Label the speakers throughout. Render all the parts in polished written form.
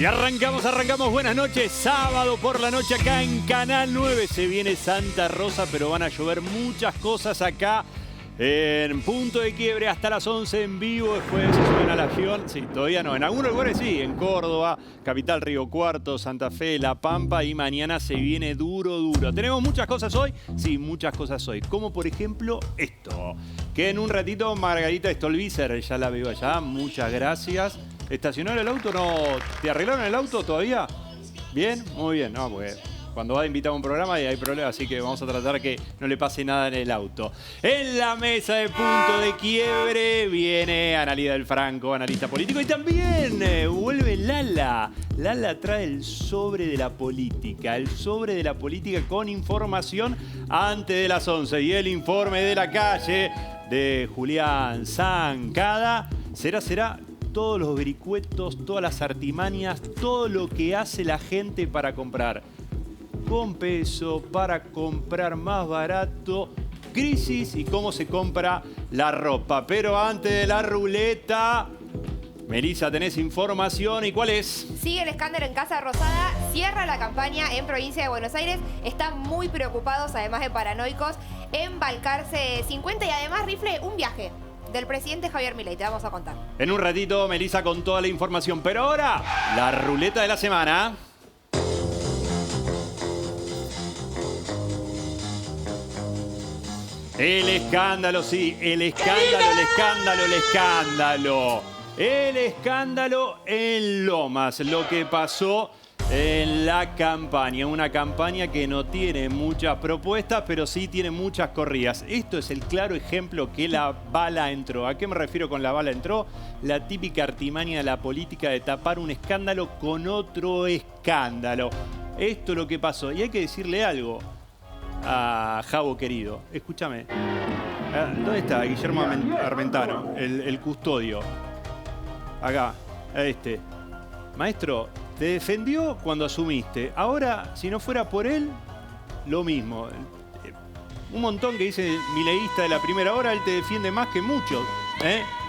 Speaker 1: Y arrancamos, buenas noches, sábado por la noche acá en Canal 9. Se viene Santa Rosa, pero van a llover muchas cosas acá en Punto de Quiebre hasta las 11 en vivo. Después se suben al avión, sí, todavía no, en algunos lugares sí, en Córdoba, Capital, Río Cuarto, Santa Fe, La Pampa, y mañana se viene duro. ¿Tenemos muchas cosas hoy? Sí, muchas cosas hoy, como por ejemplo esto, que en un ratito Margarita Stolbizer, ya la veo allá, muchas gracias. ¿Estacionaron el auto? ¿No? ¿Te arreglaron el auto todavía? ¿Bien? Muy bien. No, porque cuando va a invitar a un programa y hay problemas, así que vamos a tratar que no le pase nada en el auto. En la mesa de Punto de Quiebre viene Analía del Franco, analista político, y también vuelve Lala. Lala trae el sobre de la política, con información antes de las 11. Y el informe de la calle de Julián Zancada será todos los vericuetos, todas las artimañas, todo lo que hace la gente para comprar con peso, para comprar más barato, crisis y cómo se compra la ropa. Pero antes de la ruleta, Melissa, tenés información, ¿y cuál es?
Speaker 2: Sigue el escándalo en Casa Rosada, cierra la campaña en provincia de Buenos Aires, están muy preocupados, además de paranoicos, en Balcarce 50 y además rifle un viaje del presidente Javier Milei, te vamos a contar.
Speaker 1: En un ratito, Melissa con toda la información, pero ahora, la ruleta de la semana. El escándalo, sí, el escándalo en Lomas, lo que pasó en la campaña, una campaña que no tiene muchas propuestas, pero sí tiene muchas corridas. Esto es el claro ejemplo que la bala entró. ¿A qué me refiero con la bala entró? La típica artimaña de la política de tapar un escándalo con otro escándalo. Esto es lo que pasó. Y hay que decirle algo a Javo querido. Escúchame. ¿Dónde está Guillermo Armentano, el custodio? Acá, Maestro, te defendió cuando asumiste. Ahora, si no fuera por él, lo mismo. Un montón que dice mileísta de la primera hora, él te defiende más que muchos.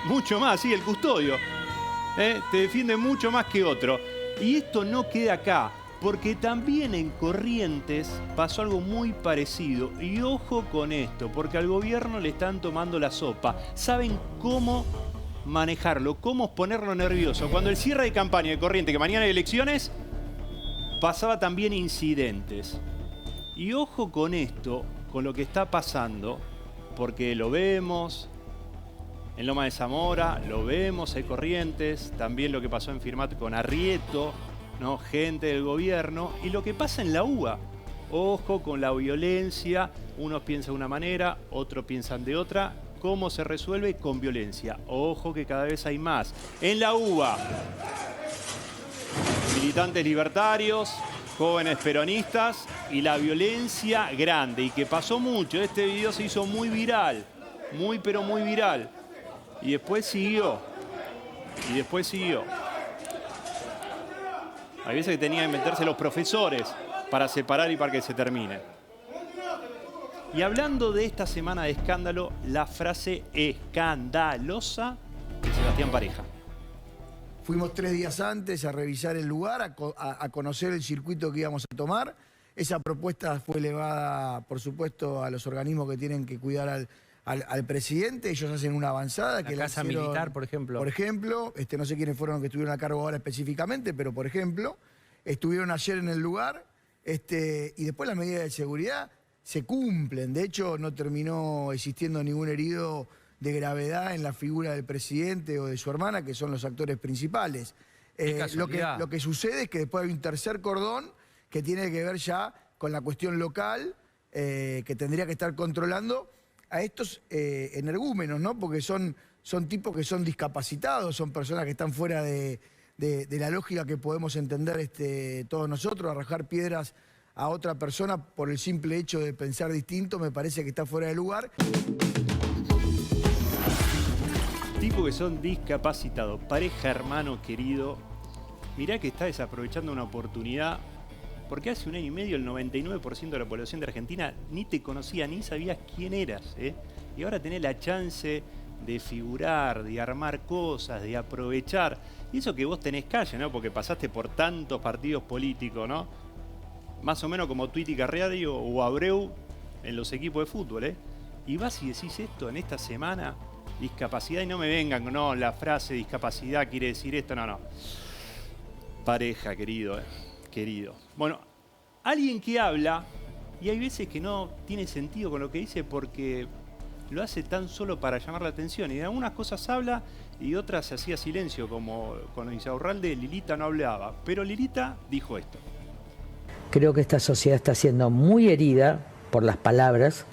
Speaker 1: Mucho más, sí, el custodio. Te defiende mucho más que otro. Y esto no queda acá, porque también en Corrientes pasó algo muy parecido. Y ojo con esto, porque al gobierno le están tomando la sopa. ¿Saben cómo manejarlo, cómo ponerlo nervioso? Cuando el cierre de campaña de Corrientes, que mañana hay elecciones, pasaba también incidentes. Y ojo con esto, con lo que está pasando, porque lo vemos en Loma de Zamora, lo vemos en Corrientes, también lo que pasó en Firmat con Arrieto, ¿no? Gente del gobierno, y lo que pasa en la UBA. Ojo con la violencia, unos piensan de una manera, otros piensan de otra. ¿Cómo se resuelve? Con violencia. Ojo que cada vez hay más. En la UBA, militantes libertarios, jóvenes peronistas y la violencia grande. Y que pasó mucho. Este video se hizo muy viral. Muy, pero muy viral. Y después siguió. Hay veces que tenían que meterse los profesores para separar y para que se termine. Y hablando de esta semana de escándalo, la frase escandalosa de Sebastián Pareja.
Speaker 3: Fuimos 3 días antes a revisar el lugar, a conocer el circuito que íbamos a tomar. Esa propuesta fue elevada, por supuesto, a los organismos que tienen que cuidar al presidente. Ellos hacen una avanzada.
Speaker 4: La Casa Militar, por ejemplo.
Speaker 3: Por ejemplo, no sé quiénes fueron los que estuvieron a cargo ahora específicamente, pero por ejemplo, estuvieron ayer en el lugar y después las medidas de seguridad se cumplen. De hecho, no terminó existiendo ningún herido de gravedad en la figura del presidente o de su hermana, que son los actores principales. Lo que sucede es que después hay un tercer cordón que tiene que ver ya con la cuestión local, que tendría que estar controlando a estos energúmenos, ¿no? Porque son tipos que son discapacitados, son personas que están fuera de la lógica que podemos entender todos nosotros. Arrojar piedras a otra persona por el simple hecho de pensar distinto me parece que está fuera de lugar.
Speaker 1: Tipos que son discapacitados. Pareja, hermano querido, mirá que está desaprovechando una oportunidad, porque hace 1 año y medio el 99% de la población de Argentina ni te conocía, ni sabías quién eras, Y ahora tenés la chance de figurar, de armar cosas, de aprovechar. Y eso que vos tenés calle, ¿no? Porque pasaste por tantos partidos políticos, ¿no? Más o menos como Twitty Carriari o Abreu en los equipos de fútbol, ¿eh? Y vas y decís esto en esta semana, discapacidad, y no me vengan, no, la frase discapacidad quiere decir esto, no. Pareja, querido, querido. Bueno, alguien que habla, y hay veces que no tiene sentido con lo que dice porque lo hace tan solo para llamar la atención. Y de algunas cosas habla y otras se hacía silencio, como con Insaurralde, Lilita no hablaba. Pero Lilita dijo esto.
Speaker 4: Creo que esta sociedad está siendo muy herida por las palabras.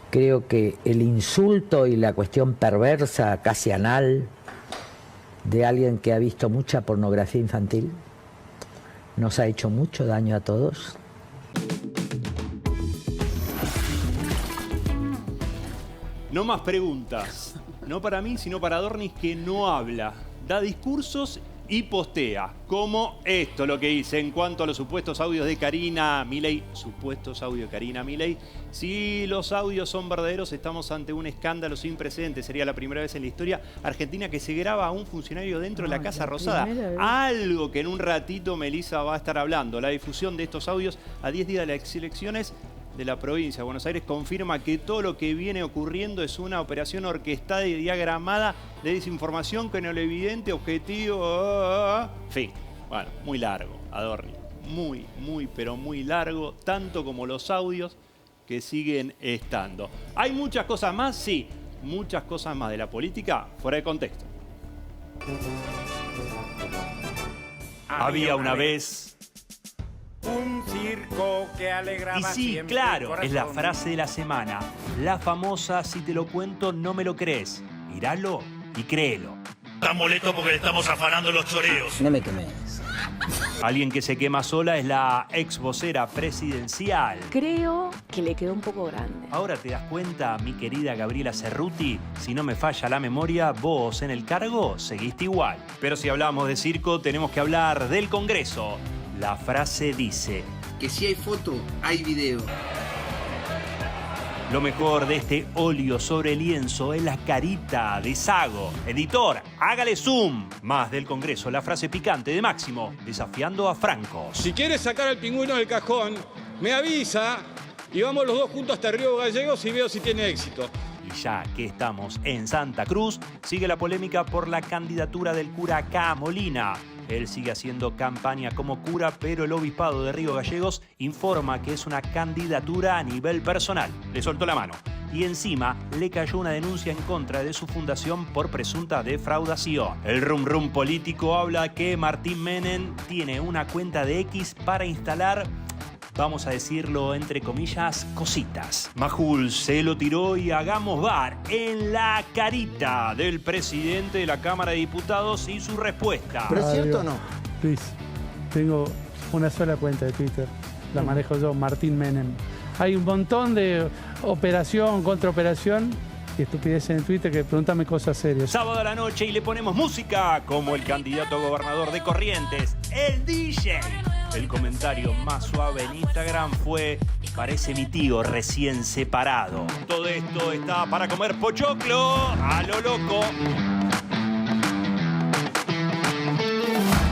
Speaker 4: Creo que el insulto y la cuestión perversa, casi anal, de alguien que ha visto mucha pornografía infantil, nos ha hecho mucho daño a todos.
Speaker 1: No más preguntas. No para mí, sino para Dornis, que no habla. Da discursos y postea. Como esto lo que dice en cuanto a los supuestos audios de Karina Milei. Supuestos audios de Karina Milei. Si los audios son verdaderos, estamos ante un escándalo sin precedentes. Sería la primera vez en la historia argentina que se graba a un funcionario dentro de la Casa Rosada. Algo que en un ratito Melissa va a estar hablando. La difusión de estos audios a 10 días de las elecciones de la provincia de Buenos Aires confirma que todo lo que viene ocurriendo es una operación orquestada y diagramada de desinformación con el evidente objetivo... Fin. Bueno, muy largo, Adorni. Muy, pero muy largo, tanto como los audios que siguen estando. ¿Hay muchas cosas más? Sí, muchas cosas más de la política fuera de contexto. Había una vez...
Speaker 5: un circo que alegraba.
Speaker 1: Y sí,
Speaker 5: siempre
Speaker 1: claro,
Speaker 5: el
Speaker 1: es la
Speaker 5: corazón.
Speaker 1: frase de la semana. La famosa, si te lo cuento, no me lo crees. Míralo y créelo.
Speaker 6: Está molesto porque le estamos afanando los choreos.
Speaker 4: No me quemes.
Speaker 1: Alguien que se quema sola es la ex vocera presidencial.
Speaker 7: Creo que le quedó un poco grande.
Speaker 1: Ahora te das cuenta, mi querida Gabriela Cerruti, si no me falla la memoria, vos en el cargo seguiste igual. Pero si hablamos de circo, tenemos que hablar del Congreso. La frase dice...
Speaker 8: que si hay foto, hay video.
Speaker 1: Lo mejor de este óleo sobre lienzo es la carita de Sago. Editor, hágale zoom. Más del Congreso, la frase picante de Máximo, desafiando a Franco.
Speaker 9: Si quieres sacar al pingüino del cajón, me avisa y vamos los dos juntos hasta Río Gallegos y veo si tiene éxito.
Speaker 1: Y ya que estamos en Santa Cruz, sigue la polémica por la candidatura del cura K. Molina. Él sigue haciendo campaña como cura, pero el obispado de Río Gallegos informa que es una candidatura a nivel personal. Le soltó la mano. Y encima le cayó una denuncia en contra de su fundación por presunta defraudación. El rum político habla que Martín Menem tiene una cuenta de X para instalar, vamos a decirlo entre comillas, cositas. Majul se lo tiró y hagamos bar en la carita del presidente de la Cámara de Diputados y su respuesta.
Speaker 10: ¿Pero es cierto o no?
Speaker 11: Luis, tengo una sola cuenta de Twitter, la manejo yo, Martín Menem. Hay un montón de operación, contraoperación y estupideces en Twitter que pregúntame cosas serias.
Speaker 1: Sábado a la noche y le ponemos música como el candidato a gobernador de Corrientes, el DJ. El comentario más suave en Instagram fue: parece mi tío recién separado. Todo esto está para comer pochoclo a lo loco.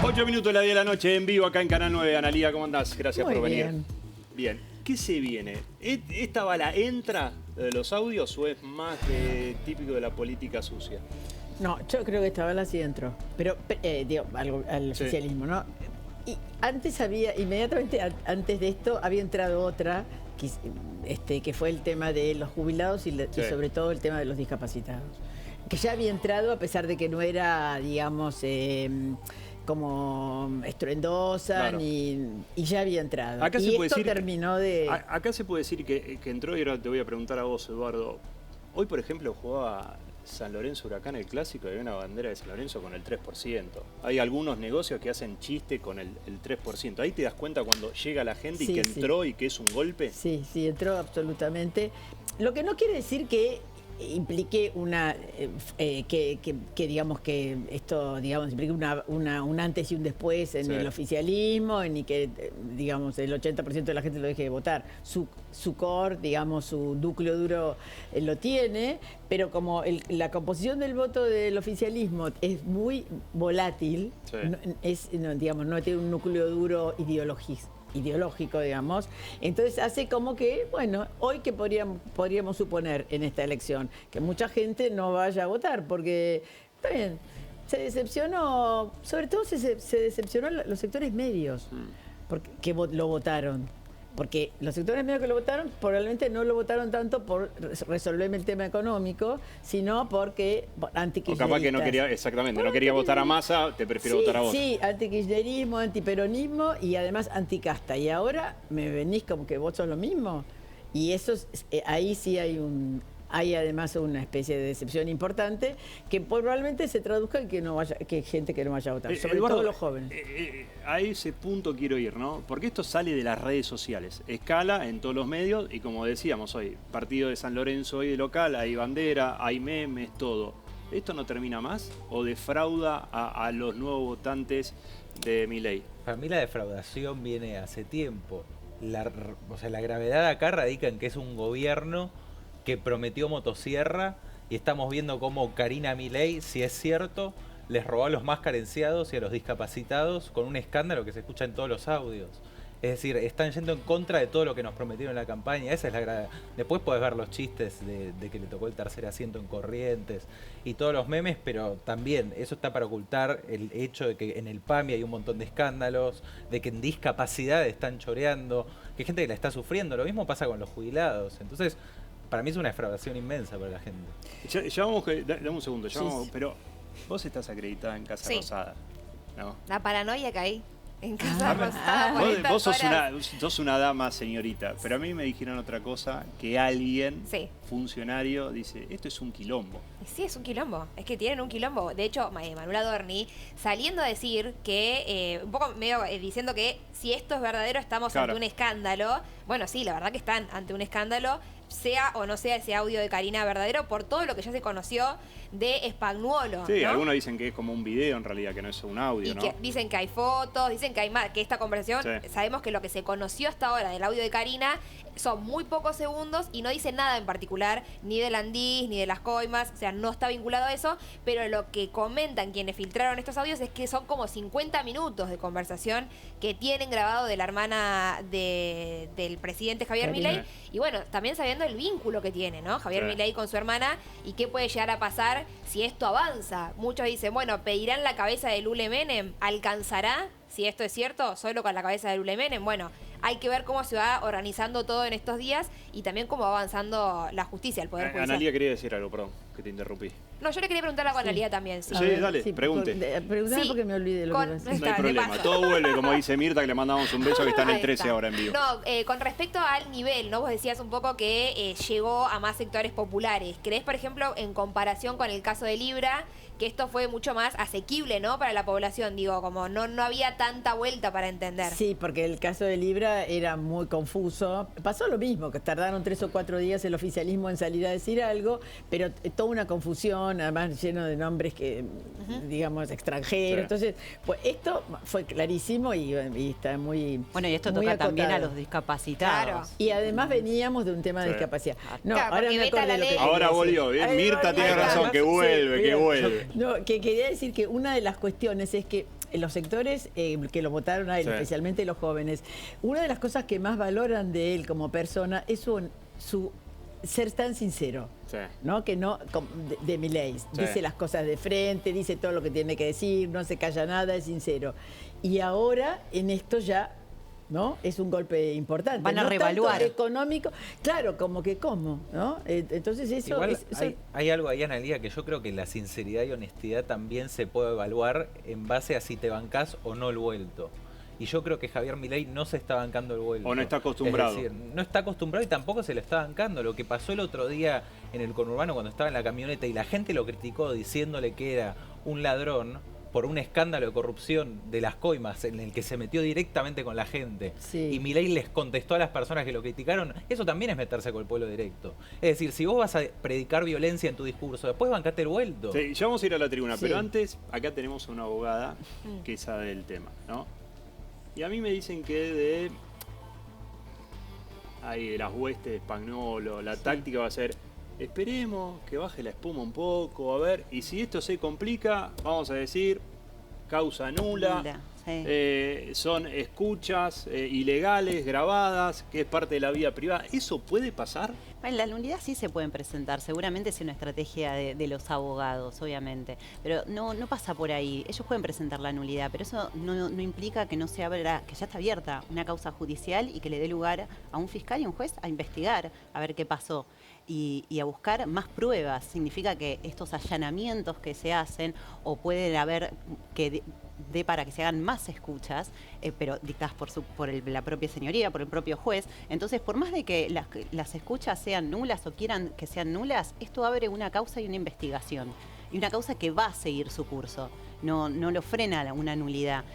Speaker 1: 8 minutos de la 10 de la noche en vivo acá en Canal 9. Analía, ¿cómo andás? Gracias por venir. Bien. ¿Qué se viene? ¿Esta bala entra de los audios o es más típico de la política sucia?
Speaker 10: No, yo creo que esta bala sí entró. Pero, digo, al oficialismo, ¿no? Y antes había, inmediatamente antes de esto, había entrado otra, que fue el tema de los jubilados y sobre todo el tema de los discapacitados. Que ya había entrado a pesar de que no era, digamos, como estruendosa, claro, y ya había entrado.
Speaker 1: Acá
Speaker 10: y esto terminó de...
Speaker 1: Acá se puede decir que entró, y ahora te voy a preguntar a vos, Eduardo. Hoy, por ejemplo, jugaba San Lorenzo Huracán el clásico y hay una bandera de San Lorenzo con el 3%. Hay algunos negocios que hacen chiste con el 3%. Ahí te das cuenta cuando llega la gente y que entró y que es un golpe.
Speaker 10: Sí, entró absolutamente. Lo que no quiere decir que implique que digamos que esto implique un antes y un después en el oficialismo, ni que digamos el 80% de la gente lo deje de votar. Su core, digamos, su núcleo duro lo tiene, pero como la composición del voto del oficialismo es muy volátil, no tiene un núcleo duro ideológico, digamos, entonces hace como que, bueno, hoy que podríamos suponer en esta elección que mucha gente no vaya a votar, porque está bien, se decepcionó, sobre todo se decepcionó los sectores medios que lo votaron. Porque los sectores medios que lo votaron probablemente no lo votaron tanto por resolverme el tema económico, sino porque antikirchneristas.
Speaker 1: O capaz que no quería, exactamente, no quería votar a Massa, te prefiero votar a vos.
Speaker 10: Sí, antikirchnerismo, antiperonismo y además anticasta. Y ahora me venís como que vos sos lo mismo. Y eso ahí sí hay además una especie de decepción importante que probablemente se traduzca en que hay gente que no vaya a votar, sobre
Speaker 1: Eduardo,
Speaker 10: todo los jóvenes.
Speaker 1: A ese punto quiero ir, ¿no? Porque esto sale de las redes sociales, escala en todos los medios y como decíamos hoy, partido de San Lorenzo hoy de local, hay bandera, hay memes, todo. ¿Esto no termina más o defrauda a los nuevos votantes de Milei?
Speaker 12: Para mí la defraudación viene hace tiempo. La gravedad acá radica en que es un gobierno que prometió motosierra y estamos viendo cómo Karina Milei, si es cierto, les robó a los más carenciados y a los discapacitados con un escándalo que se escucha en todos los audios. Es decir, están yendo en contra de todo lo que nos prometieron en la campaña. Esa es la gravedad. Después podés ver los chistes de que le tocó el tercer asiento en Corrientes y todos los memes, pero también eso está para ocultar el hecho de que en el PAMI hay un montón de escándalos, de que en discapacidad están choreando, que hay gente que la está sufriendo. Lo mismo pasa con los jubilados. Entonces, para mí es una defraudación inmensa para la gente.
Speaker 1: Ya vamos, dame un segundo, pero vos estás acreditada en Casa Rosada, ¿no?
Speaker 2: La paranoia que hay en Casa Rosada.
Speaker 1: Vos sos una dama, señorita, pero a mí me dijeron otra cosa, que alguien, funcionario, dice, esto es un quilombo.
Speaker 2: Sí, es un quilombo, es que tienen un quilombo. De hecho, Manuel Adorni, saliendo a decir que, un poco medio diciendo que si esto es verdadero estamos ante un escándalo. Bueno, sí, la verdad que están ante un escándalo, sea o no sea ese audio de Karina verdadero, por todo lo que ya se conoció de Spagnuolo.
Speaker 1: Sí,
Speaker 2: ¿no?
Speaker 1: Algunos dicen que es como un video en realidad, que no es un audio, ¿no?
Speaker 2: Que dicen que hay fotos, dicen que hay más, que esta conversación, sabemos que lo que se conoció hasta ahora del audio de Karina son muy pocos segundos y no dice nada en particular, ni del Andís, ni de las coimas, o sea, no está vinculado a eso, pero lo que comentan quienes filtraron estos audios es que son como 50 minutos de conversación que tienen grabado de la hermana del presidente Javier Milei, y bueno, también sabiendo el vínculo que tiene, ¿no? Javier Milei con su hermana y qué puede llegar a pasar si esto avanza. Muchos dicen, bueno, pedirán la cabeza de Lule Menem, ¿alcanzará? Si esto es cierto, solo con la cabeza de Lule Menem. Bueno, hay que ver cómo se va organizando todo en estos días y también cómo va avanzando la justicia, el Poder Judicial.
Speaker 1: Analía quería decir algo, perdón, que te interrumpí.
Speaker 2: No, yo le quería preguntar algo a Analía también.
Speaker 1: Sí, dale, pregunte.
Speaker 10: Preguntame porque me olvidé lo que iba a decir.
Speaker 1: No hay problema, todo vuelve, como dice Mirta, que le mandamos un beso, que está en el 13 ahora en vivo.
Speaker 2: No, con respecto al nivel, ¿no? Vos decías un poco que llegó a más sectores populares. ¿Creés, por ejemplo, en comparación con el caso de Libra, que esto fue mucho más asequible, ¿no? Para la población, digo, como no había tanta vuelta para entender.
Speaker 10: Sí, porque el caso de Libra era muy confuso. Pasó lo mismo, que tardaron 3 o 4 días el oficialismo en salir a decir algo, pero toda una confusión, además lleno de nombres que, digamos, extranjeros. Entonces, pues esto fue clarísimo y está muy
Speaker 13: bueno, y esto
Speaker 10: muy
Speaker 13: toca
Speaker 10: acotado.
Speaker 13: también a los discapacitados.
Speaker 2: Claro.
Speaker 10: Y además veníamos de un tema de discapacidad. No,
Speaker 2: claro,
Speaker 10: ahora me acordé lo que
Speaker 1: ahora volvió, bien. Mirta tiene razón, que vuelve, que vuelve.
Speaker 10: No, que quería decir que una de las cuestiones es que los sectores que lo votaron a él, especialmente los jóvenes, una de las cosas que más valoran de él como persona es su ser tan sincero, ¿no? Que no de Milei. Dice las cosas de frente, dice todo lo que tiene que decir, no se calla nada, es sincero. Y ahora en esto ya, ¿no? Es un golpe importante.
Speaker 13: Van a
Speaker 10: no
Speaker 13: reevaluar.
Speaker 10: Tanto económico, claro, como que cómo, ¿no? Entonces eso...
Speaker 12: Igual hay algo ahí, Analía, que yo creo que la sinceridad y honestidad también se puede evaluar en base a si te bancás o no el vuelto. Y yo creo que Javier Milei no se está bancando el vuelto.
Speaker 1: O no está acostumbrado.
Speaker 12: Es decir, no está acostumbrado y tampoco se lo está bancando. Lo que pasó el otro día en el conurbano cuando estaba en la camioneta y la gente lo criticó diciéndole que era un ladrón, por un escándalo de corrupción de las coimas en el que se metió directamente con la gente y Milei les contestó a las personas que lo criticaron, eso también es meterse con el pueblo directo. Es decir, si vos vas a predicar violencia en tu discurso, después bancate el vuelto.
Speaker 1: Sí, ya vamos a ir a la tribuna, pero antes acá tenemos a una abogada que sabe del tema, ¿no? Y a mí me dicen que de las huestes de Spagnolo, la táctica va a ser: esperemos que baje la espuma un poco, a ver, y si esto se complica, vamos a decir causa nula, son escuchas ilegales, grabadas, que es parte de la vida privada. ¿Eso puede pasar?
Speaker 13: Bueno, la nulidad sí se pueden presentar, seguramente es una estrategia de los abogados, obviamente, pero no pasa por ahí. Ellos pueden presentar la nulidad, pero eso no implica que no se abra, que ya está abierta una causa judicial y que le dé lugar a un fiscal y un juez a investigar, a ver qué pasó. Y a buscar más pruebas. Significa que estos allanamientos que se hacen, o pueden haber que dé para que se hagan más escuchas, pero dictadas por la propia señoría, por el propio juez. Entonces, por más de que las escuchas sean nulas o quieran que sean nulas, esto abre una causa y una investigación. Y una causa que va a seguir su curso. No lo frena una nulidad.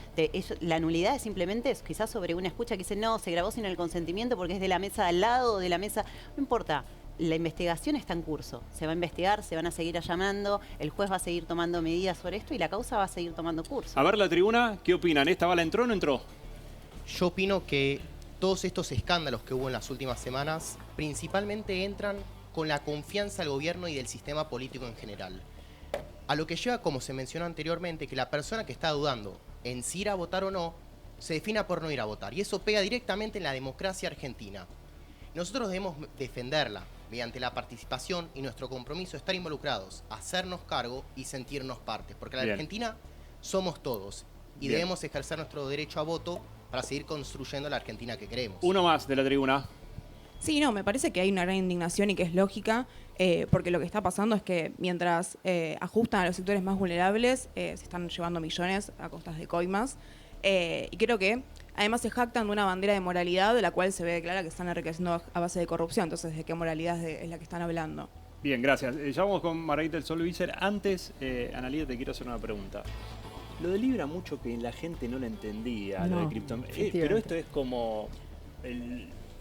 Speaker 13: La nulidad es simplemente quizás sobre una escucha que dice: no, se grabó sin el consentimiento porque es de la mesa al lado, de la mesa. No importa. La investigación está en curso, se va a investigar, se van a seguir allanando, el juez va a seguir tomando medidas sobre esto y la causa va a seguir tomando curso.
Speaker 1: A ver, la tribuna, ¿qué opinan? ¿Esta bala entró o no entró?
Speaker 14: Yo opino que todos estos escándalos que hubo en las últimas semanas principalmente entran con la confianza del gobierno y del sistema político en general. A lo que lleva, como se mencionó anteriormente, que la persona que está dudando en si ir a votar o no, se defina por no ir a votar. Y eso pega directamente en la democracia argentina. Nosotros debemos defenderla mediante la participación y nuestro compromiso de estar involucrados, hacernos cargo y sentirnos parte. Porque la Argentina somos todos y debemos ejercer nuestro derecho a voto para seguir construyendo la Argentina que queremos.
Speaker 1: Uno más de la tribuna.
Speaker 15: Sí, no, me parece que hay una gran indignación y que es lógica, porque lo que está pasando es que mientras ajustan a los sectores más vulnerables, se están llevando millones a costas de coimas, y creo que además se jactan de una bandera de moralidad de la cual se ve clara que están enriqueciendo a base de corrupción. Entonces, ¿de qué moralidad es la que están hablando?
Speaker 1: Bien, gracias. Ya vamos con Margarita del Sol Vícer. Antes, Analía, te quiero hacer una pregunta. Lo de Libra mucho que la gente no lo entendía, lo de criptomonedas. Pero esto es como...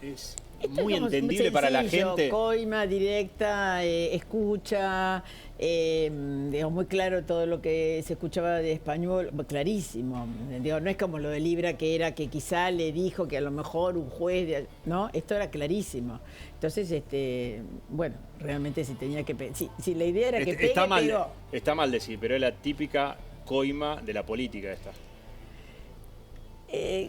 Speaker 1: es muy entendible para la gente.
Speaker 10: Coima directa, escucha, digamos, muy claro todo lo que se escuchaba de español, clarísimo. Digo, no es como lo de Libra, que era que quizá le dijo que a lo mejor un juez, ¿no? Esto era clarísimo. Entonces, bueno, realmente si tenía que... Si la idea era que pegue,
Speaker 1: está mal decir, pero es la típica coima de la política esta.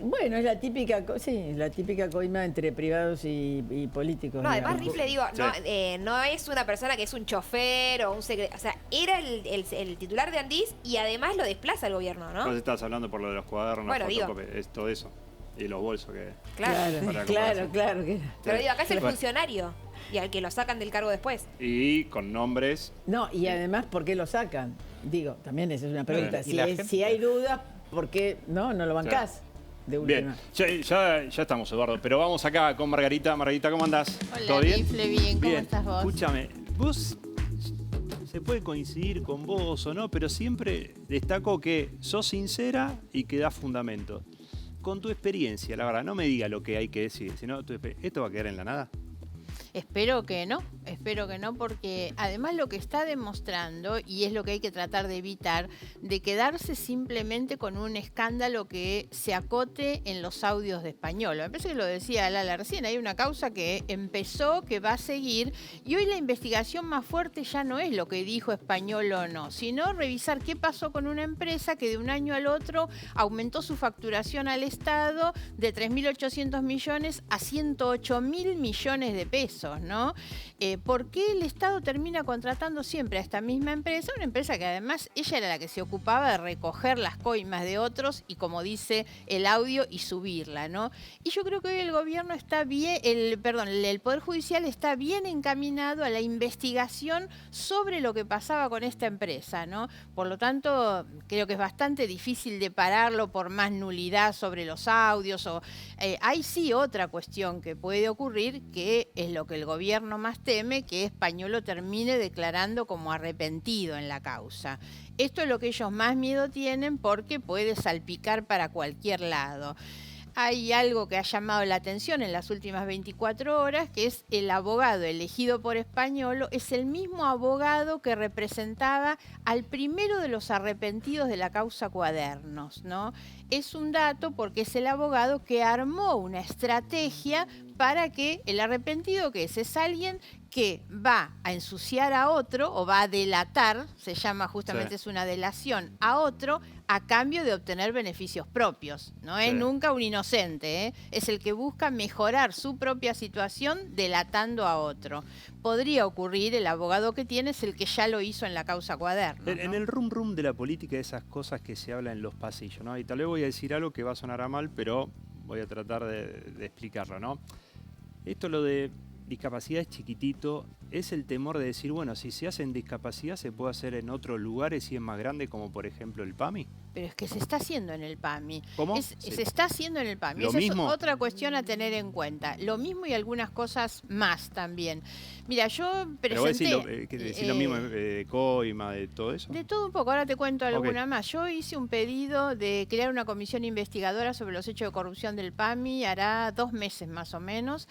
Speaker 10: Bueno, es la típica coima entre privados y políticos.
Speaker 2: No, además Rifle, digo, no es una persona que es un chofer o un secretario. O sea, era el titular de Andís y además lo desplaza el gobierno, ¿no?
Speaker 1: Vos estás hablando por lo de los cuadernos,
Speaker 2: bueno,
Speaker 1: es todo eso. Y los bolsos que...
Speaker 10: Claro.
Speaker 2: Pero digo, acá es el funcionario y al que lo sacan del cargo después.
Speaker 1: Y con nombres...
Speaker 10: No, y además, ¿por qué lo sacan? Digo, también esa es una pregunta. Si hay dudas, ¿por qué no lo bancás?
Speaker 1: Bien, ya estamos, Eduardo, pero vamos acá con Margarita. Margarita, ¿cómo andás?
Speaker 16: Hola,
Speaker 1: ¿Todo bien?
Speaker 16: Rifle, bien, ¿cómo estás vos?
Speaker 1: Escúchame, vos se puede coincidir con vos o no, pero siempre destaco que sos sincera y que das fundamento. Con tu experiencia, la verdad, no me diga lo que hay que decir, sino ¿esto va a quedar en la nada?
Speaker 16: Espero que no, porque además lo que está demostrando, y es lo que hay que tratar de evitar, de quedarse simplemente con un escándalo que se acote en los audios de Spagnolo. Me parece que lo decía Lala recién, hay una causa que empezó, que va a seguir, y hoy la investigación más fuerte ya no es lo que dijo Spagnolo o no, sino revisar qué pasó con una empresa que de un año al otro aumentó su facturación al Estado de 3.800 millones a 108.000 millones de pesos. ¿No? ¿Por qué el Estado termina contratando siempre a esta misma empresa? Una empresa que además ella era la que se ocupaba de recoger las coimas de otros y, como dice el audio, y subirla, ¿no? Y yo creo que hoy el gobierno está bien, el Poder Judicial está bien encaminado a la investigación sobre lo que pasaba con esta empresa, ¿no? Por lo tanto, creo que es bastante difícil de pararlo por más nulidad sobre los audios. Hay sí otra cuestión que puede ocurrir, que es lo que el gobierno más teme, teme que Españolo termine declarando como arrepentido en la causa. Esto es lo que ellos más miedo tienen porque puede salpicar para cualquier lado. Hay algo que ha llamado la atención en las últimas 24 horas, que es el abogado elegido por Españolo, es el mismo abogado que representaba al primero de los arrepentidos de la causa Cuadernos, ¿no? Es un dato porque es el abogado que armó una estrategia para que el arrepentido, que es alguien que va a ensuciar a otro o va a delatar, se llama justamente, es una delación a otro a cambio de obtener beneficios propios. No es nunca un inocente, ¿eh? Es el que busca mejorar su propia situación delatando a otro. Podría ocurrir, el abogado que tiene es el que ya lo hizo en la causa Cuaderno, ¿no?
Speaker 1: En el rum rum de la política, esas cosas que se hablan en los pasillos, ¿no? Y tal vez voy a decir algo que va a sonar a mal, pero voy a tratar de explicarlo, ¿no? Esto, lo de discapacidad, es chiquitito, es el temor de decir, bueno, si se hace en discapacidad se puede hacer en otros lugares y es más grande, como por ejemplo el PAMI.
Speaker 16: Pero es que se está haciendo en el PAMI.
Speaker 1: ¿Cómo?
Speaker 16: Se está haciendo en el PAMI.
Speaker 1: ¿Lo
Speaker 16: Esa
Speaker 1: mismo?
Speaker 16: es otra cuestión a tener en cuenta. Lo mismo y algunas cosas más también. Mira, yo presenté...
Speaker 1: Pero decir lo mismo de coima, de todo eso.
Speaker 16: De todo un poco, ahora te cuento alguna más. Yo hice un pedido de crear una comisión investigadora sobre los hechos de corrupción del PAMI, hará 2 meses más o menos,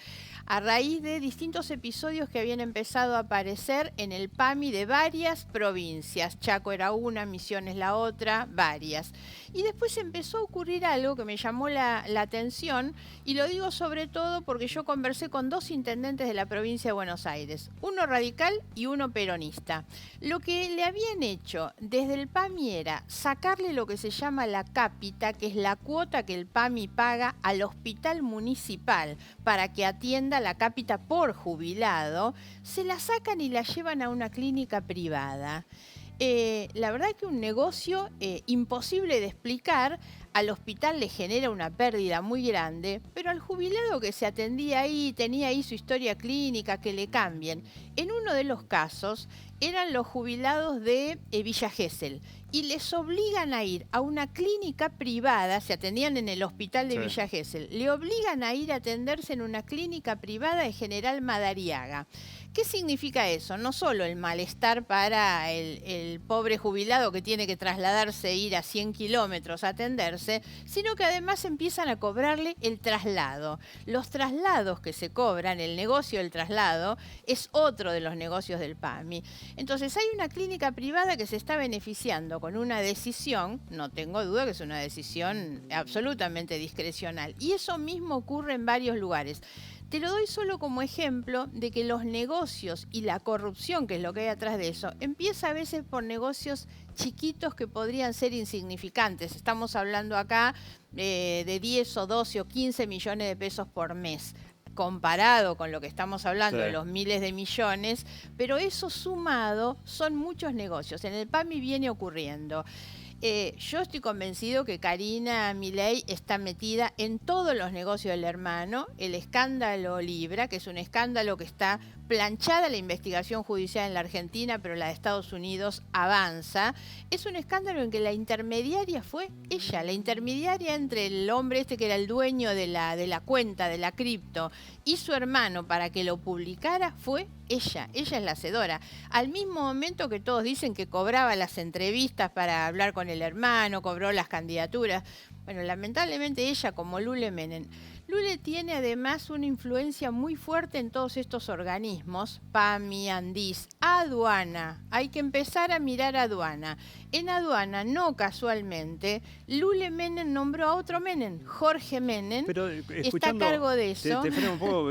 Speaker 16: a raíz de distintos episodios que habían empezado a aparecer en el PAMI de varias provincias. Chaco era una, Misiones la otra, varias. Y después empezó a ocurrir algo que me llamó la atención, y lo digo sobre todo porque yo conversé con 2 intendentes de la provincia de Buenos Aires, uno radical y uno peronista. Lo que le habían hecho desde el PAMI era sacarle lo que se llama la cápita, que es la cuota que el PAMI paga al hospital municipal para que atienda la cápita por jubilado, se la sacan y la llevan a una clínica privada. La verdad que un negocio imposible de explicar. Al hospital le genera una pérdida muy grande, pero al jubilado que se atendía ahí, tenía ahí su historia clínica, que le cambien. En uno de los casos eran los jubilados de Villa Gesell y les obligan a ir a una clínica privada, se atendían en el hospital de Villa Gesell, le obligan a ir a atenderse en una clínica privada de General Madariaga. ¿Qué significa eso? No solo el malestar para el pobre jubilado que tiene que trasladarse e ir a 100 kilómetros a atenderse, sino que además empiezan a cobrarle el traslado. Los traslados que se cobran, el negocio del traslado, es otro de los negocios del PAMI. Entonces hay una clínica privada que se está beneficiando con una decisión, no tengo duda que es una decisión absolutamente discrecional, y eso mismo ocurre en varios lugares. Te lo doy solo como ejemplo de que los negocios y la corrupción, que es lo que hay atrás de eso, empieza a veces por negocios chiquitos que podrían ser insignificantes. Estamos hablando acá de 10 o 12 o 15 millones de pesos por mes, comparado con lo que estamos hablando de los miles de millones, pero eso sumado son muchos negocios. En el PAMI viene ocurriendo. Yo estoy convencido que Karina Milei está metida en todos los negocios del hermano. El escándalo Libra, que es un escándalo que está planchada la investigación judicial en la Argentina, pero la de Estados Unidos avanza. Es un escándalo en que la intermediaria fue ella, la intermediaria entre el hombre este que era el dueño de la cuenta, de la cripto, y su hermano para que lo publicara fue ella es la hacedora. Al mismo momento que todos dicen que cobraba las entrevistas para hablar con el hermano, cobró las candidaturas. Bueno, lamentablemente ella, como Lule Menem. Lule tiene además una influencia muy fuerte en todos estos organismos, PAMI, Andis, aduana. Hay que empezar a mirar aduana. En aduana, no casualmente, Lule Menem nombró a otro Menem, Jorge Menem,
Speaker 1: pero,
Speaker 16: está a cargo de eso.
Speaker 1: Te freno un poco.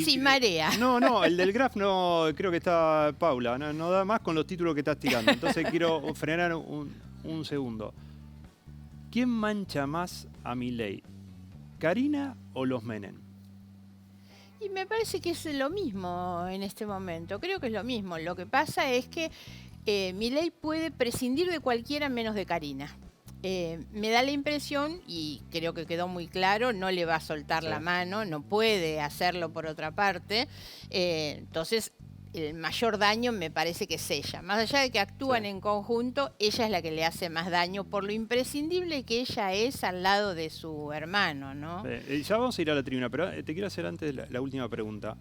Speaker 16: Sí, marea.
Speaker 1: No, el del Graf no, creo que está Paula, no da más con los títulos que estás tirando. Entonces quiero frenar un segundo. ¿Quién mancha más a Milei? ¿Karina o los Menem?
Speaker 16: Y me parece que es lo mismo en este momento. Creo que es lo mismo. Lo que pasa es que Milei puede prescindir de cualquiera menos de Karina. Me da la impresión, y creo que quedó muy claro, no le va a soltar la mano, no puede hacerlo por otra parte. Entonces, el mayor daño me parece que es ella. Más allá de que actúan en conjunto, ella es la que le hace más daño por lo imprescindible que ella es al lado de su hermano, ¿no?
Speaker 1: Ya vamos a ir a la tribuna, pero te quiero hacer antes la última pregunta.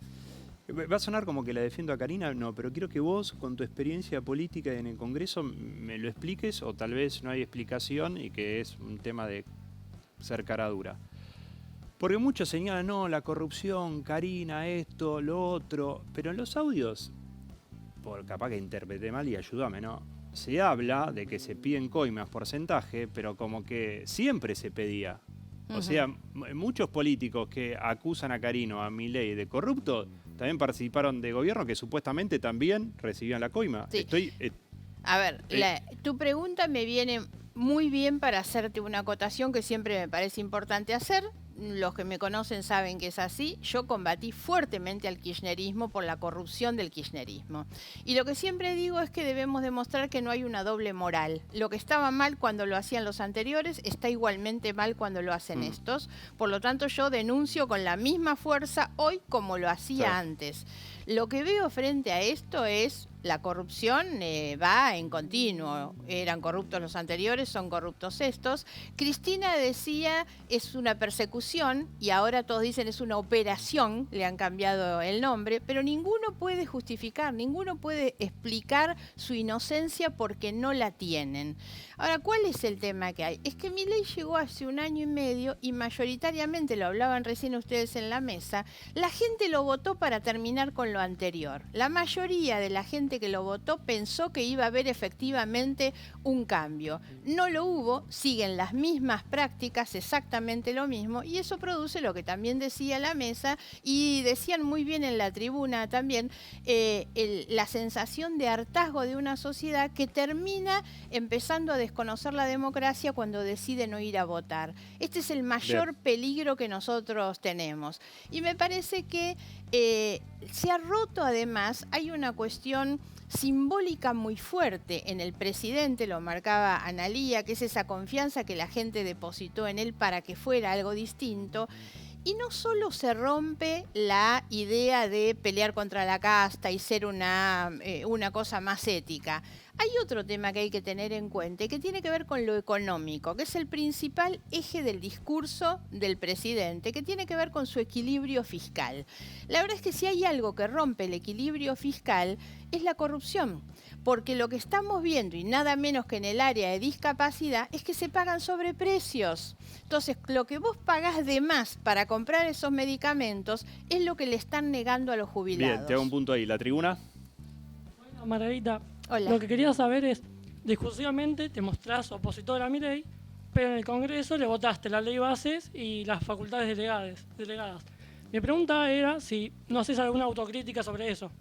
Speaker 1: Va a sonar como que la defiendo a Karina, no, pero quiero que vos, con tu experiencia política en el Congreso, me lo expliques, o tal vez no hay explicación y que es un tema de ser cara dura. Porque muchos señalan, no, la corrupción, Karina, esto, lo otro, pero en los audios, por capaz que interpreté mal y ayúdame, ¿no? Se habla de que se piden coimas, porcentaje, pero como que siempre se pedía. O sea, muchos políticos que acusan a Karina o a Milei de corrupto también participaron de gobierno que supuestamente también recibían la coima.
Speaker 16: Sí. A ver, tu pregunta me viene muy bien para hacerte una acotación que siempre me parece importante hacer. Los que me conocen saben que es así. Yo combatí fuertemente al kirchnerismo por la corrupción del kirchnerismo. Y lo que siempre digo es que debemos demostrar que no hay una doble moral. Lo que estaba mal cuando lo hacían los anteriores está igualmente mal cuando lo hacen estos. Por lo tanto, yo denuncio con la misma fuerza hoy como lo hacía antes. Lo que veo frente a esto es la corrupción va en continuo. Eran corruptos los anteriores, son corruptos estos. Cristina decía es una persecución y ahora todos dicen es una operación, le han cambiado el nombre, pero ninguno puede justificar, ninguno puede explicar su inocencia porque no la tienen. Ahora, ¿cuál es el tema que hay? Es que Milei llegó hace 1 año y medio y mayoritariamente, lo hablaban recién ustedes en la mesa, la gente lo votó para terminar con lo anterior. La mayoría de la gente que lo votó pensó que iba a haber efectivamente un cambio. No lo hubo, siguen las mismas prácticas, exactamente lo mismo, y eso produce lo que también decía la mesa y decían muy bien en la tribuna también, la sensación de hartazgo de una sociedad que termina empezando a desconocer la democracia cuando decide no ir a votar. Este es el mayor peligro que nosotros tenemos. Y me parece que se ha roto además, hay una cuestión simbólica muy fuerte en el presidente, lo marcaba Analía, que es esa confianza que la gente depositó en él para que fuera algo distinto. Y no solo se rompe la idea de pelear contra la casta y ser una cosa más ética. Hay otro tema que hay que tener en cuenta y que tiene que ver con lo económico, que es el principal eje del discurso del presidente, que tiene que ver con su equilibrio fiscal. La verdad es que si hay algo que rompe el equilibrio fiscal es la corrupción, porque lo que estamos viendo, y nada menos que en el área de discapacidad, es que se pagan sobreprecios. Entonces, lo que vos pagás de más para comprar esos medicamentos es lo que le están negando a los jubilados.
Speaker 1: Bien, te hago un punto ahí. ¿La tribuna?
Speaker 17: Bueno, Margarita,
Speaker 16: hola.
Speaker 17: Lo que quería saber es, discursivamente te mostrás opositora a Milei, pero en el Congreso le votaste la ley bases y las facultades delegadas. Mi pregunta era si no haces alguna autocrítica sobre eso.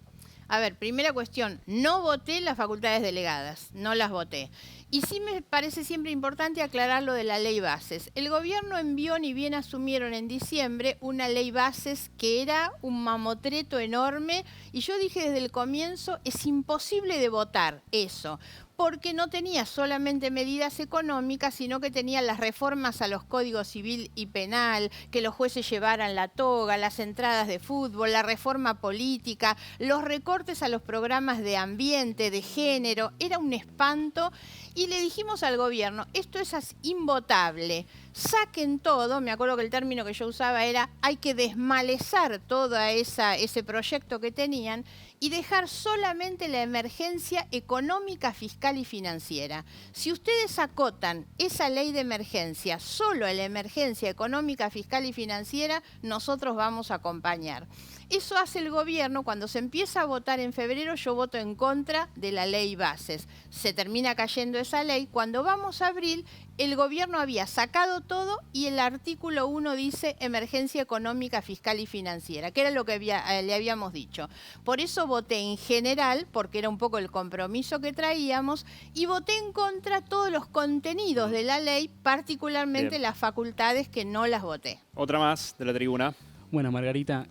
Speaker 16: A ver, primera cuestión, no voté las facultades delegadas, no las voté. Y sí me parece siempre importante aclarar lo de la ley bases. El gobierno envió, ni bien asumieron en diciembre, una ley bases que era un mamotreto enorme y yo dije desde el comienzo, es imposible de votar eso, porque no tenía solamente medidas económicas, sino que tenía las reformas a los códigos civil y penal, que los jueces llevaran la toga, las entradas de fútbol, la reforma política, los recortes a los programas de ambiente, de género, era un espanto. Y le dijimos al gobierno, esto es invotable, saquen todo, me acuerdo que el término que yo usaba era, hay que desmalezar todo ese proyecto que tenían y dejar solamente la emergencia económica, fiscal y financiera. Si ustedes acotan esa ley de emergencia solo a la emergencia económica, fiscal y financiera, nosotros vamos a acompañar. Eso hace el gobierno, cuando se empieza a votar en febrero, yo voto en contra de la ley bases. Se termina cayendo esa ley. Cuando vamos a abril, el gobierno había sacado todo y el artículo 1 dice emergencia económica, fiscal y financiera, que era lo que le habíamos dicho. Por eso voté en general, porque era un poco el compromiso que traíamos, y voté en contra todos los contenidos de la ley, particularmente las facultades que no las voté.
Speaker 1: Otra más de la tribuna.
Speaker 18: Bueno, Margarita,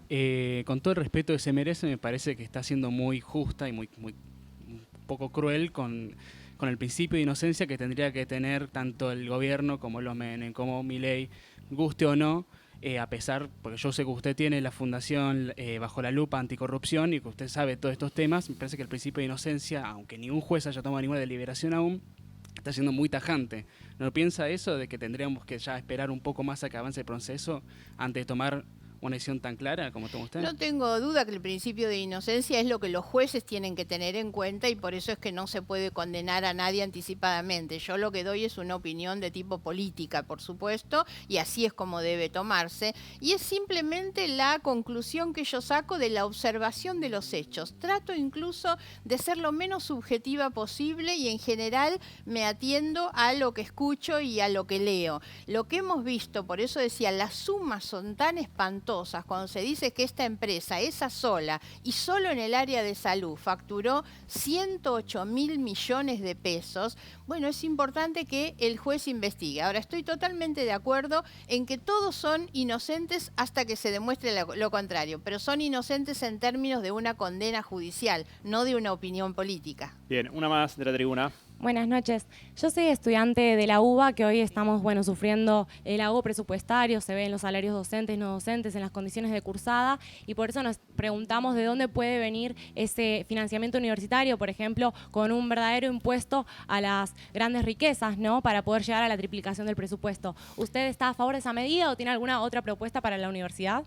Speaker 18: con todo el respeto que se merece, me parece que está siendo muy justa y muy un poco cruel con el principio de inocencia que tendría que tener tanto el gobierno como los Menem, como Milei, guste o no, a pesar, porque yo sé que usted tiene la fundación Bajo la Lupa Anticorrupción y que usted sabe todos estos temas, me parece que el principio de inocencia, aunque ningún juez haya tomado ninguna deliberación aún, está siendo muy tajante. ¿No piensa eso de que tendríamos que ya esperar un poco más a que avance el proceso antes de tomar una decisión tan clara como toma usted?
Speaker 16: No tengo duda que el principio de inocencia es lo que los jueces tienen que tener en cuenta y por eso es que no se puede condenar a nadie anticipadamente. Yo lo que doy es una opinión de tipo política, por supuesto, y así es como debe tomarse. Y es simplemente la conclusión que yo saco de la observación de los hechos. Trato incluso de ser lo menos subjetiva posible y en general me atiendo a lo que escucho y a lo que leo. Lo que hemos visto, por eso decía, las sumas son tan espantosas cuando se dice que esta empresa, esa sola y solo en el área de salud, facturó 108.000 millones de pesos. Bueno, es importante que el juez investigue. Ahora, estoy totalmente de acuerdo en que todos son inocentes hasta que se demuestre lo contrario, pero son inocentes en términos de una condena judicial, no de una opinión política.
Speaker 1: Bien, una más de la tribuna.
Speaker 19: Buenas noches. Yo soy estudiante de la UBA, que hoy estamos sufriendo el ahogo presupuestario, se ve en los salarios docentes, no docentes, en las condiciones de cursada, y por eso nos preguntamos de dónde puede venir ese financiamiento universitario, por ejemplo, con un verdadero impuesto a las grandes riquezas, ¿no? Para poder llegar a la triplicación del presupuesto. ¿Usted está a favor de esa medida o tiene alguna otra propuesta para la universidad?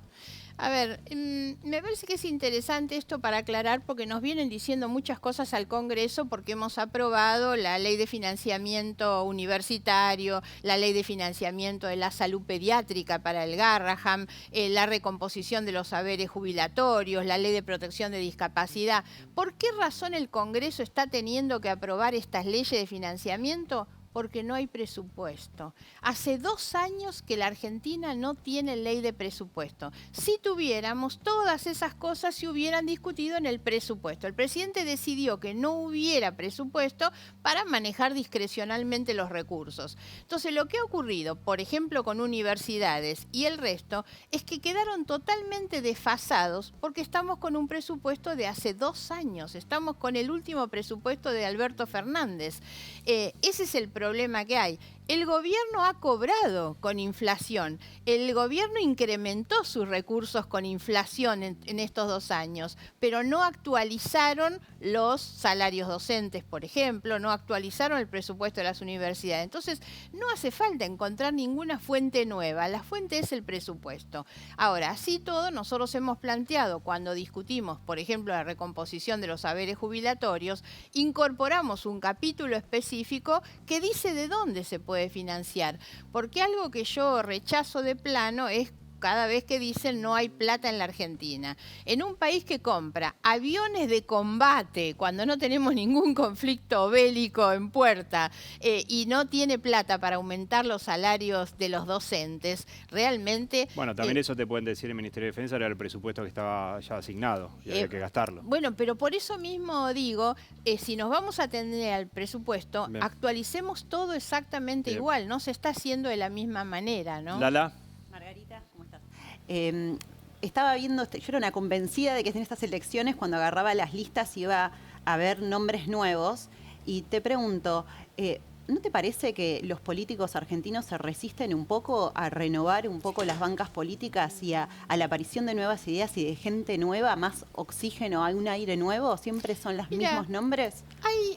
Speaker 16: A ver, me parece que es interesante esto para aclarar porque nos vienen diciendo muchas cosas al Congreso porque hemos aprobado la ley de financiamiento universitario, la ley de financiamiento de la salud pediátrica para el Garraham, la recomposición de los saberes jubilatorios, la ley de protección de discapacidad. ¿Por qué razón el Congreso está teniendo que aprobar estas leyes de financiamiento? Porque no hay presupuesto. Hace 2 años que la Argentina no tiene ley de presupuesto. Si tuviéramos, todas esas cosas se hubieran discutido en el presupuesto. El presidente decidió que no hubiera presupuesto para manejar discrecionalmente los recursos. Entonces, lo que ha ocurrido, por ejemplo, con universidades y el resto, es que quedaron totalmente desfasados porque estamos con un presupuesto de hace 2 años. Estamos con el último presupuesto de Alberto Fernández. Ese es el problema que hay. El gobierno ha cobrado con inflación. El gobierno incrementó sus recursos con inflación en estos 2 años, pero no actualizaron los salarios docentes, por ejemplo, no actualizaron el presupuesto de las universidades. Entonces, no hace falta encontrar ninguna fuente nueva. La fuente es el presupuesto. Ahora, así todo, nosotros hemos planteado, cuando discutimos, por ejemplo, la recomposición de los saberes jubilatorios, incorporamos un capítulo específico que dice de dónde se puede financiar, porque algo que yo rechazo de plano es cada vez que dicen no hay plata en la Argentina. En un país que compra aviones de combate cuando no tenemos ningún conflicto bélico en puerta y no tiene plata para aumentar los salarios de los docentes, realmente...
Speaker 1: Bueno, también eso te pueden decir el Ministerio de Defensa, era el presupuesto que estaba ya asignado y había que gastarlo.
Speaker 16: Bueno, pero por eso mismo digo, si nos vamos a atender al presupuesto, bien, actualicemos todo exactamente bien, igual, no se está haciendo de la misma manera, ¿no?
Speaker 1: Lala.
Speaker 13: Margarita, ¿cómo estás? Estaba viendo, yo era una convencida de que en estas elecciones, cuando agarraba las listas, iba a haber nombres nuevos. Y te pregunto, ¿no te parece que los políticos argentinos se resisten un poco a renovar un poco las bancas políticas y a la aparición de nuevas ideas y de gente nueva, más oxígeno, hay un aire nuevo? ¿Siempre son los mismos nombres?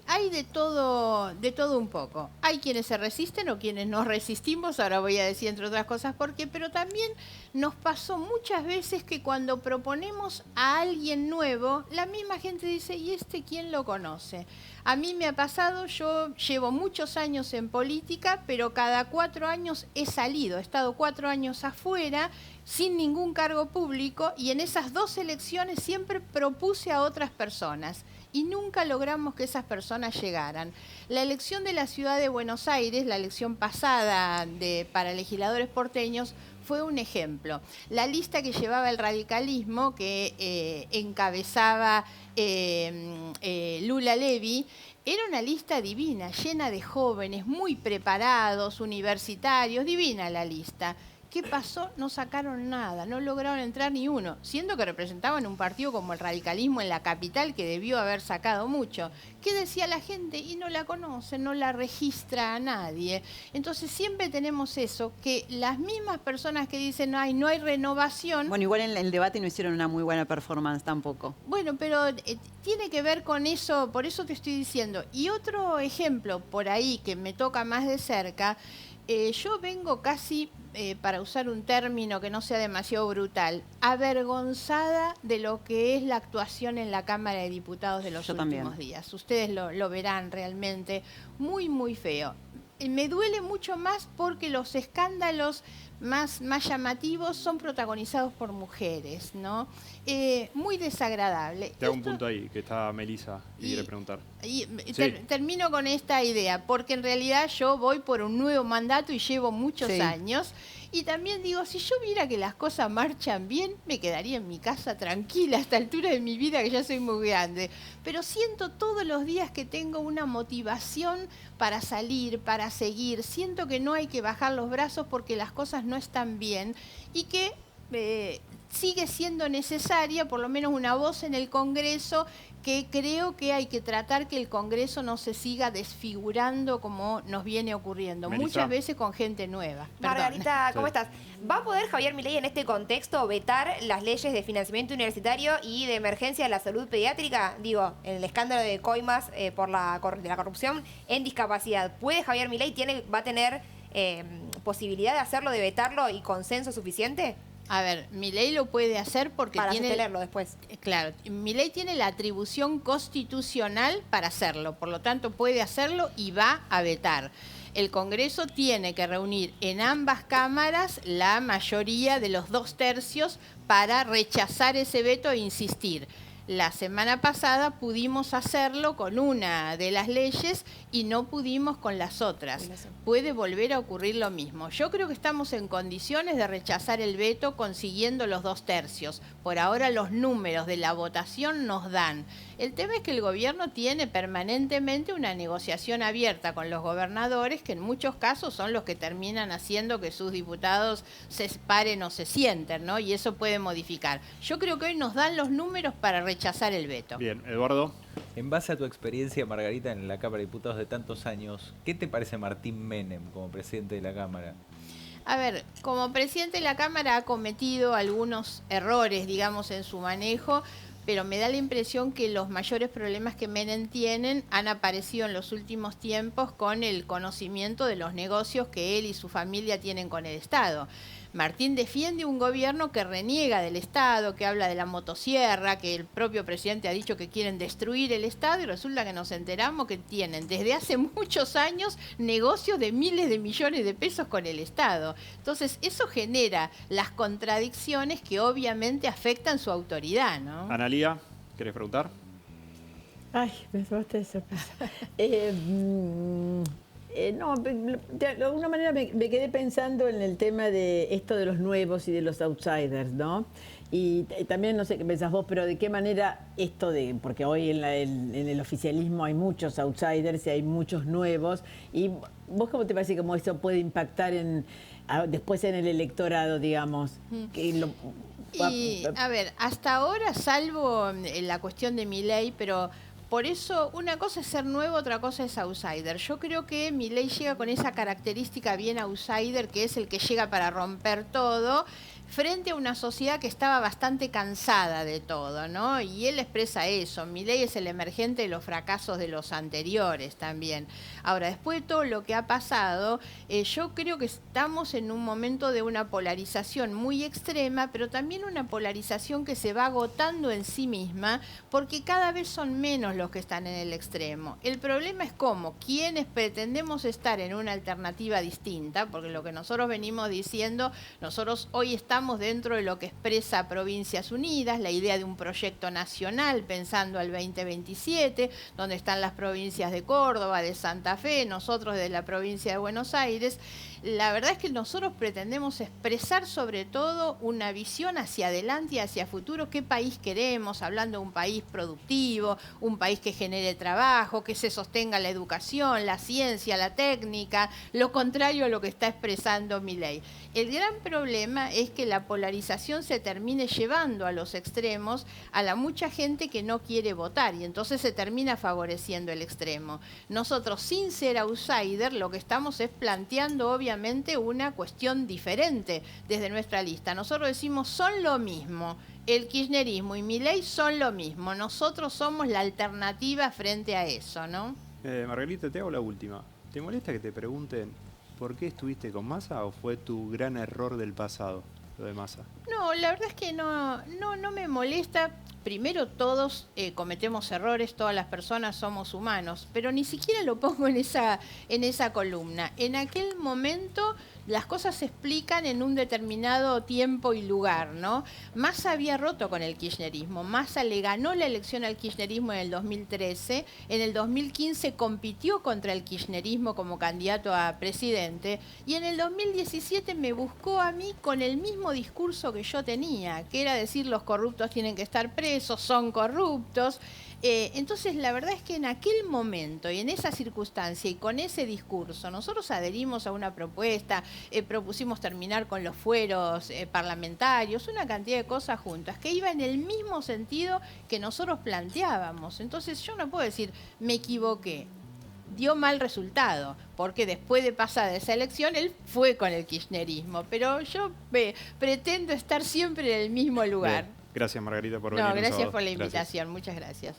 Speaker 16: Hay de todo un poco. Hay quienes se resisten o quienes nos resistimos, ahora voy a decir entre otras cosas por qué, pero también nos pasó muchas veces que cuando proponemos a alguien nuevo, la misma gente dice, ¿y este quién lo conoce? A mí me ha pasado, yo llevo muchos años en política, pero cada 4 años he salido, he estado 4 años afuera, sin ningún cargo público, y en esas 2 elecciones siempre propuse a otras personas y nunca logramos que esas personas llegaran. La elección de la ciudad de Buenos Aires, la elección pasada para legisladores porteños, fue un ejemplo. La lista que llevaba el radicalismo, que encabezaba Lula Levy, era una lista divina, llena de jóvenes, muy preparados, universitarios, divina la lista. ¿Qué pasó? No sacaron nada, no lograron entrar ni uno, siendo que representaban un partido como el radicalismo en la capital que debió haber sacado mucho. ¿Qué decía la gente? Y no la conocen, no la registra a nadie. Entonces siempre tenemos eso, que las mismas personas que dicen, ay, no hay renovación...
Speaker 13: Bueno, igual en el debate no hicieron una muy buena performance tampoco.
Speaker 16: Bueno, pero tiene que ver con eso, por eso te estoy diciendo. Y otro ejemplo por ahí que me toca más de cerca, yo vengo casi, para usar un término que no sea demasiado brutal, avergonzada de lo que es la actuación en la Cámara de Diputados de los últimos días. Ustedes lo verán realmente muy, muy feo. Me duele mucho más porque los escándalos más llamativos son protagonizados por mujeres, ¿no? Muy desagradable.
Speaker 1: Te hago un punto ahí, que está Melissa y quiere preguntar.
Speaker 16: Termino con esta idea, porque en realidad yo voy por un nuevo mandato y llevo muchos años. Y también digo, si yo viera que las cosas marchan bien, me quedaría en mi casa tranquila a esta altura de mi vida, que ya soy muy grande. Pero siento todos los días que tengo una motivación para salir, para seguir. Siento que no hay que bajar los brazos porque las cosas no están bien y que sigue siendo necesaria por lo menos una voz en el Congreso, que creo que hay que tratar que el Congreso no se siga desfigurando como nos viene ocurriendo,
Speaker 1: Melissa.
Speaker 16: muchas veces con gente nueva.
Speaker 2: Margarita, ¿cómo
Speaker 1: Sí.
Speaker 2: estás? ¿Va a poder Javier Milei en este contexto vetar las leyes de financiamiento universitario y de emergencia de la salud pediátrica? Digo, en el escándalo de coimas por de la corrupción en discapacidad. ¿Puede Javier Milei, va a tener posibilidad de hacerlo, de vetarlo y consenso suficiente?
Speaker 16: A ver, Milei lo puede hacer porque
Speaker 2: Para
Speaker 16: tiene...
Speaker 2: sostenerlo después.
Speaker 16: Claro, Milei tiene la atribución constitucional para hacerlo, por lo tanto puede hacerlo y va a vetar. El Congreso tiene que reunir en ambas cámaras la mayoría de los 2/3 para rechazar ese veto e insistir. La semana pasada pudimos hacerlo con una de las leyes y no pudimos con las otras. Puede volver a ocurrir lo mismo. Yo creo que estamos en condiciones de rechazar el veto consiguiendo los 2/3. Por ahora los números de la votación nos dan. El tema es que el gobierno tiene permanentemente una negociación abierta con los gobernadores, que en muchos casos son los que terminan haciendo que sus diputados se paren o se sienten, ¿no? Y eso puede modificar. Yo creo que hoy nos dan los números para rechazar el veto.
Speaker 1: Bien, Eduardo.
Speaker 12: En base a tu experiencia, Margarita, en la Cámara de Diputados de tantos años, ¿qué te parece Martín Menem como presidente de la Cámara?
Speaker 16: A ver, como presidente de la Cámara ha cometido algunos errores, digamos, en su manejo, pero me da la impresión que los mayores problemas que Menem tienen han aparecido en los últimos tiempos con el conocimiento de los negocios que él y su familia tienen con el Estado. Martín defiende un gobierno que reniega del Estado, que habla de la motosierra, que el propio presidente ha dicho que quieren destruir el Estado y resulta que nos enteramos que tienen desde hace muchos años negocios de miles de millones de pesos con el Estado. Entonces eso genera las contradicciones que obviamente afectan su autoridad, ¿no?
Speaker 1: Analía, ¿querés preguntar?
Speaker 10: Ay, me tomaste de sorpresa. No, de alguna manera me quedé pensando en el tema de esto de los nuevos y de los outsiders, ¿no? Y también, no sé qué pensás vos, pero de qué manera esto de... Porque hoy en el oficialismo hay muchos outsiders y hay muchos nuevos. ¿Y vos cómo te parece cómo esto puede impactar después en el electorado, digamos?
Speaker 16: A ver, hasta ahora, salvo la cuestión de Milei, pero... Por eso, una cosa es ser nuevo, otra cosa es outsider. Yo creo que Milei llega con esa característica bien outsider, que es el que llega para romper todo, frente a una sociedad que estaba bastante cansada de todo, ¿no? Y él expresa eso. Milei es el emergente de los fracasos de los anteriores también. Ahora, después de todo lo que ha pasado, yo creo que estamos en un momento de una polarización muy extrema, pero también una polarización que se va agotando en sí misma, porque cada vez son menos los que están en el extremo. El problema es cómo quienes pretendemos estar en una alternativa distinta, porque lo que nosotros venimos diciendo, nosotros hoy estamos dentro de lo que expresa Provincias Unidas, la idea de un proyecto nacional pensando al 2027, donde están las provincias de Córdoba, de Santa Fe, nosotros de la provincia de Buenos Aires. La verdad es que nosotros pretendemos expresar sobre todo una visión hacia adelante y hacia futuro, qué país queremos, hablando de un país productivo, un país que genere trabajo, que se sostenga la educación, la ciencia, la técnica, lo contrario a lo que está expresando Milei. El gran problema es que que la polarización se termine llevando a los extremos a la mucha gente que no quiere votar y entonces se termina favoreciendo el extremo. Nosotros, sin ser outsider, lo que estamos es planteando obviamente una cuestión diferente desde nuestra lista. Nosotros decimos son lo mismo. El kirchnerismo y Milei son lo mismo. Nosotros somos la alternativa frente a eso, ¿no?
Speaker 1: Margarita, te hago la última. ¿Te molesta que te pregunten por qué estuviste con Massa o fue tu gran error del pasado, lo de Massa?
Speaker 16: No, la verdad es que no me molesta. Primero, todos cometemos errores, todas las personas somos humanos, pero ni siquiera lo pongo en esa columna. En aquel momento las cosas se explican en un determinado tiempo y lugar, ¿no? Massa había roto con el kirchnerismo. Massa le ganó la elección al kirchnerismo en el 2013. En el 2015 compitió contra el kirchnerismo como candidato a presidente. Y en el 2017 me buscó a mí con el mismo discurso que yo tenía, que era decir los corruptos tienen que estar presos, son corruptos. Entonces, la verdad es que en aquel momento y en esa circunstancia y con ese discurso, nosotros adherimos a una propuesta, propusimos terminar con los fueros parlamentarios, una cantidad de cosas juntas, que iba en el mismo sentido que nosotros planteábamos. Entonces, yo no puedo decir, me equivoqué. Dio mal resultado, porque después de pasada esa elección, él fue con el kirchnerismo. Pero yo pretendo estar siempre en el mismo lugar.
Speaker 1: Bien. Gracias, Margarita, por venir.
Speaker 16: No, gracias por la invitación. Muchas gracias.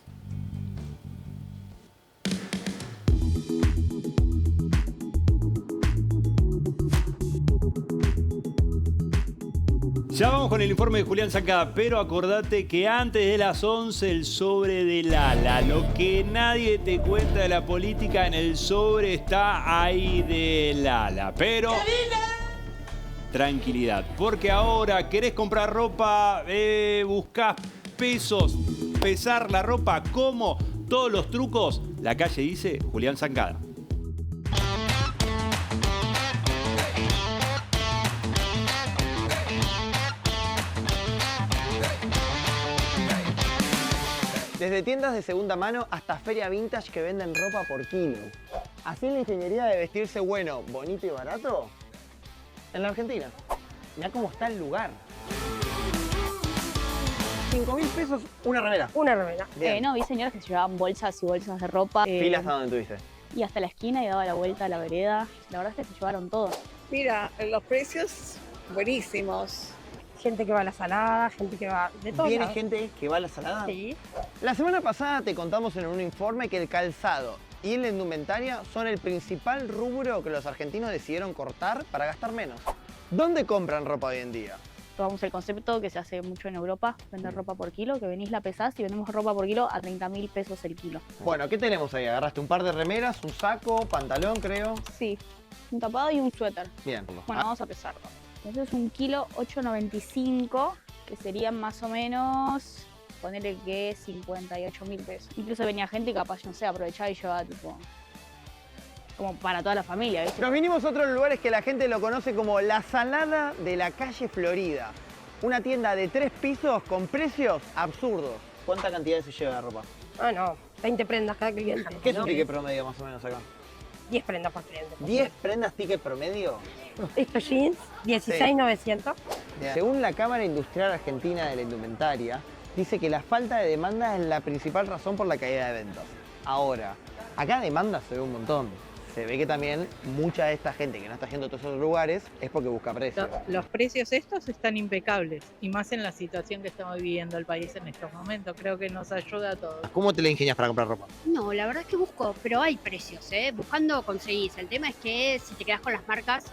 Speaker 1: Ya vamos con el informe de Julián Zancada, pero acordate que antes de las 11 el sobre del ala. Lo que nadie te cuenta de la política, en el sobre está ahí del ala. Pero tranquilidad, porque ahora querés comprar ropa, buscás pesos, pesar la ropa, ¿cómo? Todos los trucos, la calle dice Julián Zancada.
Speaker 20: Desde tiendas de segunda mano hasta feria vintage que venden ropa por kilo. ¿Así la ingeniería de vestirse bueno, bonito y barato? En la Argentina. Mirá cómo está el lugar. 5.000 pesos una remera.
Speaker 7: Una remera. No, vi señoras que se llevaban bolsas y bolsas de ropa.
Speaker 20: ¿Fila hasta dónde tuviste?
Speaker 7: Y hasta la esquina y daba la vuelta a la vereda. La verdad es que se llevaron todo.
Speaker 21: Mira, los precios buenísimos. Gente que va a la salada, gente que va de todo.
Speaker 20: ¿Viene gente que va a la salada?
Speaker 21: Sí.
Speaker 20: La semana pasada te contamos en un informe que el calzado y la indumentaria son el principal rubro que los argentinos decidieron cortar para gastar menos. ¿Dónde compran ropa hoy en día?
Speaker 7: Tomamos el concepto que se hace mucho en Europa, vender ropa por kilo, que venís, la pesás y vendemos ropa por kilo a 30.000 pesos el kilo.
Speaker 20: Bueno, ¿qué tenemos ahí? ¿Agarraste un par de remeras, un saco, pantalón, creo?
Speaker 7: Sí, un tapado y un suéter.
Speaker 20: Bien.
Speaker 7: Bueno, vamos a pesarlo. Entonces un kilo 8.95, que serían más o menos, ponerle que 58.000 pesos. Incluso venía gente y capaz, no sé, aprovechaba y llevaba tipo, como para toda la familia, ¿viste?
Speaker 20: Nos vinimos a otros lugares que la gente lo conoce como la Salada de la calle Florida. Una tienda de 3 pisos con precios absurdos. ¿Cuánta cantidad se lleva de ropa?
Speaker 21: Ah, no, 20 prendas cada cliente.
Speaker 20: ¿Qué es un ticket promedio más o menos acá?
Speaker 21: 10 prendas por cliente.
Speaker 20: ¿10 prendas ticket promedio?
Speaker 21: Estos jeans, 16.900.
Speaker 20: Según la Cámara Industrial Argentina de la Indumentaria, dice que la falta de demanda es la principal razón por la caída de ventas. Ahora, acá demanda se ve un montón. Se ve que también mucha de esta gente que no está yendo a todos esos lugares es porque busca precios.
Speaker 22: Los precios estos están impecables, y más en la situación que estamos viviendo el país en estos momentos. Creo que nos ayuda a todos.
Speaker 20: ¿Cómo te la ingenias para comprar ropa?
Speaker 23: No, la verdad es que busco, pero hay precios, ¿eh? Buscando conseguís. El tema es que si te quedas con las marcas,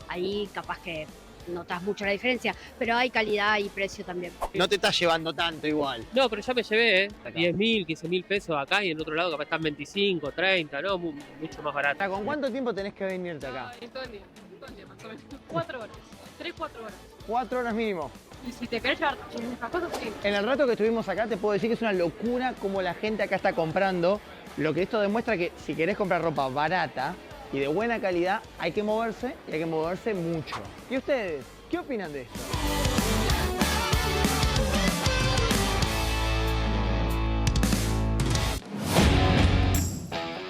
Speaker 23: ahí capaz que notas mucho la diferencia, pero hay calidad y precio también.
Speaker 20: No te estás llevando tanto igual.
Speaker 24: No, pero ya me llevé, 10.000, 15.000 pesos acá y en otro lado capaz están 25, 30, ¿no? Mucho más barato.
Speaker 20: ¿Con cuánto tiempo tenés que venirte acá?
Speaker 23: Todo el día más o menos. 4 horas, 3-4 horas.
Speaker 20: 4 horas mínimo.
Speaker 23: Y si te querés llevar estas cosas, sí.
Speaker 20: En el rato que estuvimos acá te puedo decir que es una locura cómo la gente acá está comprando. Lo que esto demuestra que si querés comprar ropa barata y de buena calidad, hay que moverse y hay que moverse mucho. ¿Y ustedes? ¿Qué opinan de esto?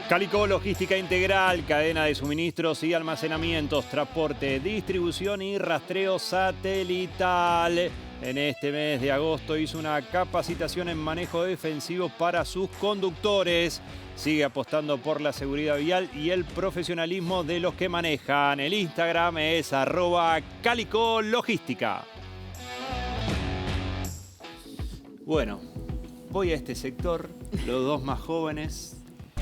Speaker 1: Calico Logística Integral, cadena de suministros y almacenamientos, transporte, distribución y rastreo satelital. En este mes de agosto hizo una capacitación en manejo defensivo para sus conductores. Sigue apostando por la seguridad vial y el profesionalismo de los que manejan. El Instagram es @calicologística. Bueno, voy a este sector, los dos más jóvenes,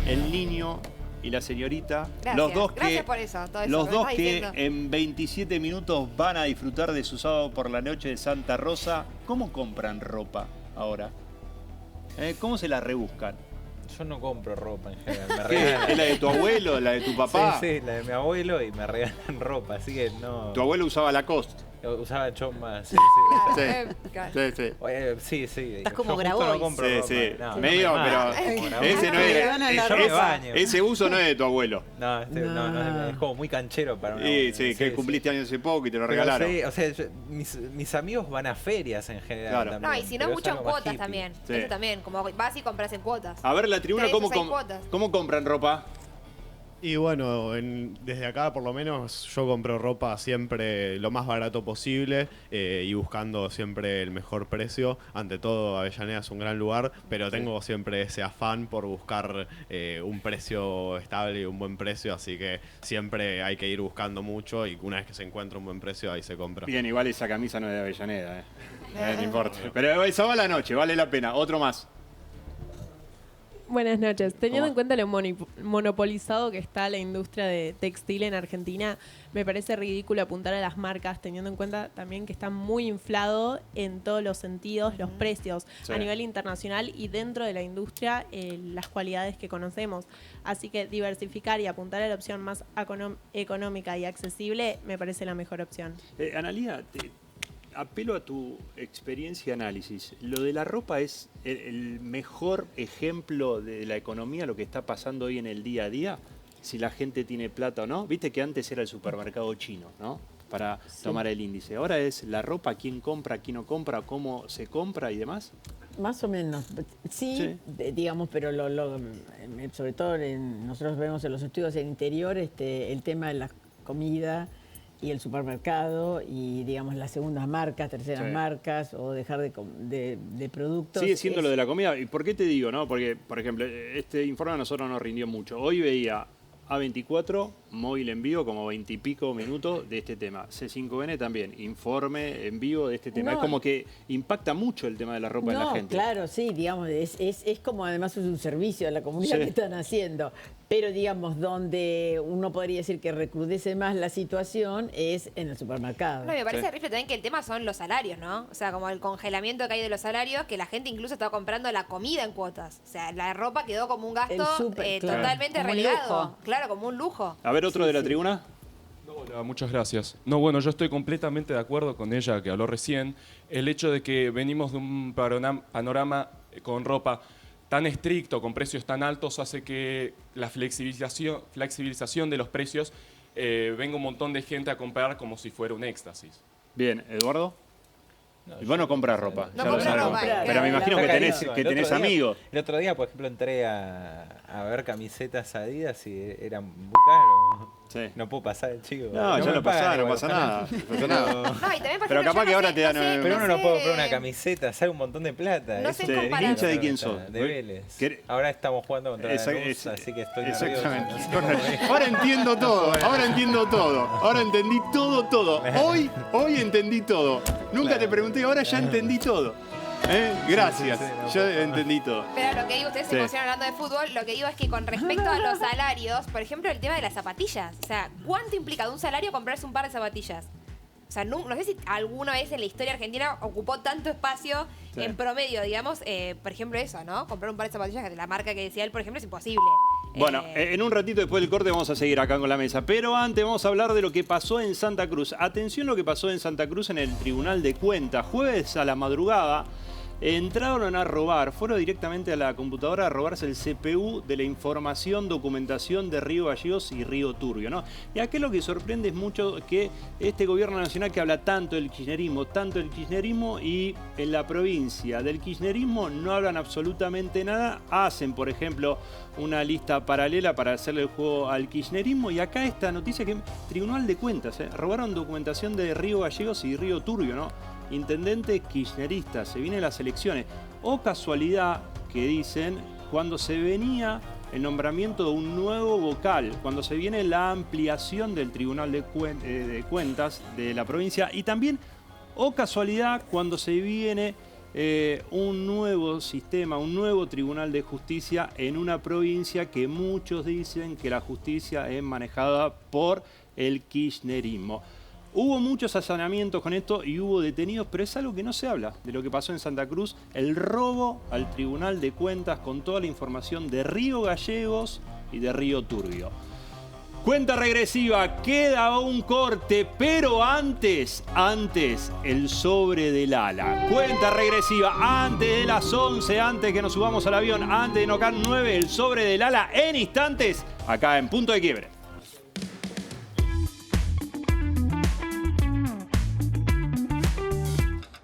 Speaker 1: el niño y la señorita.
Speaker 2: Gracias,
Speaker 1: Los dos
Speaker 2: gracias
Speaker 1: que,
Speaker 2: por eso, todo eso
Speaker 1: los
Speaker 2: que me
Speaker 1: dos
Speaker 2: estás
Speaker 1: que
Speaker 2: diciendo.
Speaker 1: en 27 minutos van a disfrutar de su sábado por la noche de Santa Rosa. ¿Cómo compran ropa ahora? ¿Cómo se la rebuscan?
Speaker 12: Yo no compro ropa en general. Me
Speaker 1: ¿Qué?
Speaker 12: regalan.
Speaker 1: ¿Es la de tu abuelo, la de tu papá?
Speaker 12: Sí, la de mi abuelo y me regalan ropa, así que no...
Speaker 1: Tu abuelo usaba Lacoste.
Speaker 12: Usaba chomba, sí. Oye, sí.
Speaker 13: Estás como
Speaker 12: Yo justo
Speaker 13: Grabois.
Speaker 12: no compro ropa. No,
Speaker 1: Medio,
Speaker 12: no me
Speaker 1: pero
Speaker 12: mata, como Grabois.
Speaker 1: ese no es.
Speaker 12: Yo me baño.
Speaker 1: Ese uso no es de tu abuelo.
Speaker 12: No, es como muy canchero para una
Speaker 1: Sí, que cumpliste años hace poco y te lo
Speaker 12: Pero
Speaker 1: regalaron.
Speaker 12: sí, o sea, mis amigos van a ferias en general.
Speaker 1: Claro.
Speaker 12: También,
Speaker 2: No, y si no,
Speaker 12: pero es
Speaker 2: mucho en
Speaker 12: algo más
Speaker 2: cuotas
Speaker 12: hippie.
Speaker 2: también.
Speaker 1: Sí.
Speaker 2: Eso también, como vas y compras en cuotas.
Speaker 1: A ver, la tribuna,
Speaker 2: 3 o 6 cuotas.
Speaker 1: ¿cómo compran ropa?
Speaker 3: Y bueno, desde acá por lo menos yo compro ropa siempre lo más barato posible y buscando siempre el mejor precio. Ante todo, Avellaneda es un gran lugar, pero tengo siempre ese afán por buscar un precio estable y un buen precio, así que siempre hay que ir buscando mucho y una vez que se encuentra un buen precio, ahí se compra.
Speaker 1: Bien, igual esa camisa no es de Avellaneda, no importa. Pero esa va a la noche, vale la pena. Otro más.
Speaker 4: Buenas noches. Teniendo
Speaker 1: ¿Cómo?
Speaker 4: en cuenta lo monopolizado que está la industria de textil en Argentina, me parece ridículo apuntar a las marcas, teniendo en cuenta también que está muy inflado en todos los sentidos los precios
Speaker 5: Sí.
Speaker 4: a nivel internacional y dentro de la industria las cualidades que conocemos. Así que diversificar y apuntar a la opción más económica y accesible me parece la mejor opción.
Speaker 1: Analía, apelo a tu experiencia y análisis. Lo de la ropa es el mejor ejemplo de la economía, lo que está pasando hoy en el día a día, si la gente tiene plata o no. Viste que antes era el supermercado chino, ¿no? Para tomar el índice. Ahora es la ropa, quién compra, quién no compra, cómo se compra y demás.
Speaker 10: Más o menos, sí. Digamos, pero sobre todo nosotros vemos en los estudios en interior el tema de la comida y el supermercado y, digamos, las segundas marcas, terceras marcas o dejar de productos.
Speaker 1: Sigue siendo lo de la comida. ¿Y por qué te digo, no? Porque, por ejemplo, este informe a nosotros nos rindió mucho. Hoy veía A24, móvil en vivo, como 20 y pico minutos de este tema. C5N también, informe en vivo de este tema.
Speaker 10: No.
Speaker 1: Es como que impacta mucho el tema de la ropa en la gente.
Speaker 10: Claro, sí, digamos, es como además es un servicio a la comunidad
Speaker 1: Sí.
Speaker 10: que están haciendo. Pero, digamos, donde uno podría decir que recrudece más la situación es en el supermercado.
Speaker 2: No, me parece rifle también que el tema son los salarios, ¿no? O sea, como el congelamiento que hay de los salarios, que la gente incluso está comprando la comida en cuotas. O sea, la ropa quedó como un gasto
Speaker 10: El súper, claro.
Speaker 2: totalmente
Speaker 10: Como un
Speaker 2: relegado.
Speaker 10: lujo.
Speaker 2: Claro, como un lujo.
Speaker 1: A ver, otro de la tribuna.
Speaker 5: Hola, muchas gracias. No, bueno, yo estoy completamente de acuerdo con ella que habló recién. El hecho de que venimos de un panorama con ropa tan estricto, con precios tan altos, hace que la flexibilización de los precios venga un montón de gente a comprar como si fuera un éxtasis.
Speaker 1: Bien, Eduardo. Y vos no compras ropa,
Speaker 12: No
Speaker 1: ya lo
Speaker 12: compro
Speaker 1: sabemos.
Speaker 12: ropa,
Speaker 1: Pero me imagino que
Speaker 12: Está
Speaker 1: tenés,
Speaker 12: carísimo.
Speaker 1: que
Speaker 12: El otro
Speaker 1: tenés
Speaker 12: día-
Speaker 1: amigos.
Speaker 12: El otro día, por ejemplo, entré a ver camisetas Adidas y eran muy caros. No puedo pasar el chico.
Speaker 1: No, ya
Speaker 12: me
Speaker 1: lo
Speaker 12: pagan
Speaker 1: pasá, no
Speaker 12: igual,
Speaker 1: pasa
Speaker 12: ojalá.
Speaker 1: nada. No pasa nada.
Speaker 2: No, y también, por
Speaker 1: Pero
Speaker 2: ejemplo,
Speaker 1: capaz
Speaker 2: yo
Speaker 1: que
Speaker 2: no
Speaker 1: ahora
Speaker 2: sé-
Speaker 1: te dan...
Speaker 2: no sé-
Speaker 12: Pero uno no
Speaker 2: sé-
Speaker 12: puede comprar una camiseta, sale un montón de plata.
Speaker 2: No
Speaker 12: Es
Speaker 2: sé
Speaker 12: un
Speaker 2: comparar.
Speaker 12: delito,
Speaker 1: ¿Hincha de quién
Speaker 12: o sea,
Speaker 1: sos?
Speaker 12: De Vélez.
Speaker 1: ¿Qué-
Speaker 12: Ahora estamos jugando contra
Speaker 1: Esa-
Speaker 12: Lanús, así que estoy
Speaker 1: Exactamente.
Speaker 12: nervioso.
Speaker 1: Ahora entiendo todo, ahora entiendo todo. Ahora entendí todo. Hoy entendí todo. Nunca te pregunté, ahora ya entendí todo. Gracias, ya entendí todo.
Speaker 2: Pero lo que digo, ustedes se
Speaker 1: Sí.
Speaker 2: emocionan hablando de fútbol, lo que digo es que con respecto a los salarios, por ejemplo, el tema de las zapatillas. O sea, ¿cuánto implica de un salario comprarse un par de zapatillas? O sea, no sé si alguna vez en la historia argentina ocupó tanto espacio
Speaker 1: Sí.
Speaker 2: en promedio, digamos, por ejemplo eso, ¿no? Comprar un par de zapatillas de la marca que decía él, por ejemplo, es imposible.
Speaker 1: Bueno, en un ratito después del corte vamos a seguir acá con la mesa. Pero antes vamos a hablar de lo que pasó en Santa Cruz. Atención lo que pasó en Santa Cruz en el Tribunal de Cuentas. Jueves a la madrugada, entraron a robar, fueron directamente a la computadora a robarse el CPU de la información, documentación de Río Gallegos y Río Turbio, ¿no? Y aquí lo que sorprende es mucho que este gobierno nacional que habla tanto del kirchnerismo y en la provincia del kirchnerismo no hablan absolutamente nada, hacen por ejemplo una lista paralela para hacerle el juego al kirchnerismo y acá esta noticia que Tribunal de Cuentas, robaron documentación de Río Gallegos y Río Turbio, ¿no? Intendente kirchnerista, se vienen las elecciones. O casualidad que dicen cuando se venía el nombramiento de un nuevo vocal, cuando se viene la ampliación del Tribunal de Cuentas de la provincia y también, o casualidad, cuando se viene un nuevo sistema, un nuevo Tribunal de Justicia en una provincia que muchos dicen que la justicia es manejada por el kirchnerismo. Hubo muchos allanamientos con esto y hubo detenidos, pero es algo que no se habla de lo que pasó en Santa Cruz, el robo al Tribunal de Cuentas con toda la información de Río Gallegos y de Río Turbio. Cuenta regresiva, queda un corte, pero antes, el sobre del ala. Cuenta regresiva, antes de las 11, antes que nos subamos al avión, antes de Nocan 9, el sobre del ala en instantes, acá en Punto de Quiebre.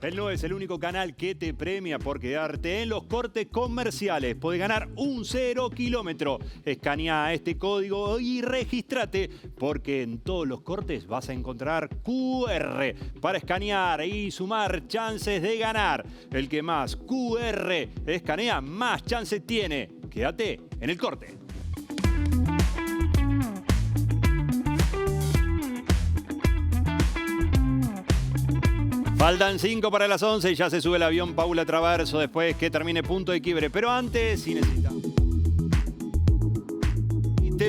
Speaker 1: El 9 es el único canal que te premia por quedarte en los cortes comerciales. Podés ganar un 0 kilómetro. Escanea este código y regístrate porque en todos los cortes vas a encontrar QR para escanear y sumar chances de ganar. El que más QR escanea, más chances tiene. Quédate en el corte. Faltan 5 para las 11 y ya se sube el avión Paula Traverso después que termine Punto de Quiebre. Pero antes, si necesitas...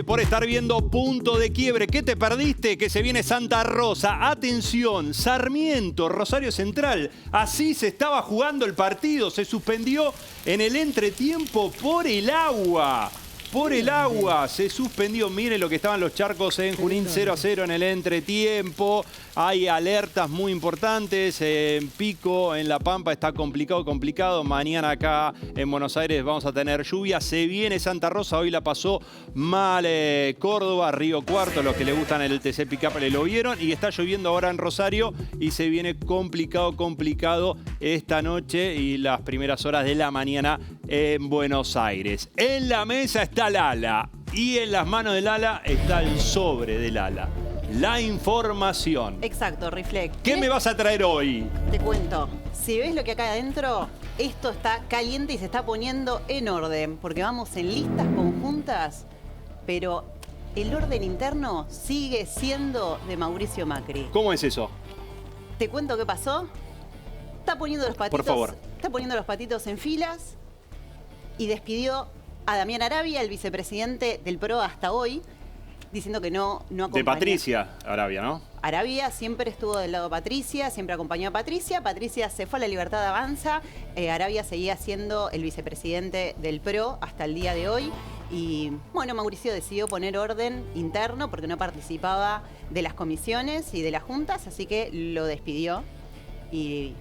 Speaker 1: por estar viendo Punto de Quiebre. ¿Qué te perdiste? Que se viene Santa Rosa. Atención, Sarmiento, Rosario Central. Así se estaba jugando el partido. Se suspendió en el entretiempo por el agua. Por el agua se suspendió. Miren lo que estaban los charcos en Junín, 0-0 en el entretiempo. Hay alertas muy importantes. En Pico, en La Pampa, está complicado. Mañana acá en Buenos Aires vamos a tener lluvia. Se viene Santa Rosa. Hoy la pasó mal Córdoba, Río Cuarto. Los que le gustan el TC Pickup le lo vieron. Y está lloviendo ahora en Rosario. Y se viene complicado esta noche y las primeras horas de la mañana en Buenos Aires. En la mesa está el ala y en las manos del ala está el sobre del ala. La información.
Speaker 13: Exacto, Rifle.
Speaker 1: ¿Qué me vas a traer hoy?
Speaker 13: Te cuento. Si ves lo que acá adentro, esto está caliente y se está poniendo en orden, porque vamos en listas conjuntas, pero el orden interno sigue siendo de Mauricio Macri.
Speaker 1: ¿Cómo es eso?
Speaker 13: Te cuento qué pasó. Está poniendo los patitos,
Speaker 1: por favor.
Speaker 13: Está poniendo los patitos en filas y despidió a Damián Arabia, el vicepresidente del PRO hasta hoy, diciendo que no acompañó.
Speaker 1: De Patricia Arabia, ¿no?
Speaker 13: Arabia siempre estuvo del lado de Patricia, siempre acompañó a Patricia. Patricia se fue a la Libertad de Avanza. Arabia seguía siendo el vicepresidente del PRO hasta el día de hoy. Y bueno, Mauricio decidió poner orden interno porque no participaba de las comisiones y de las juntas, así que lo despidió y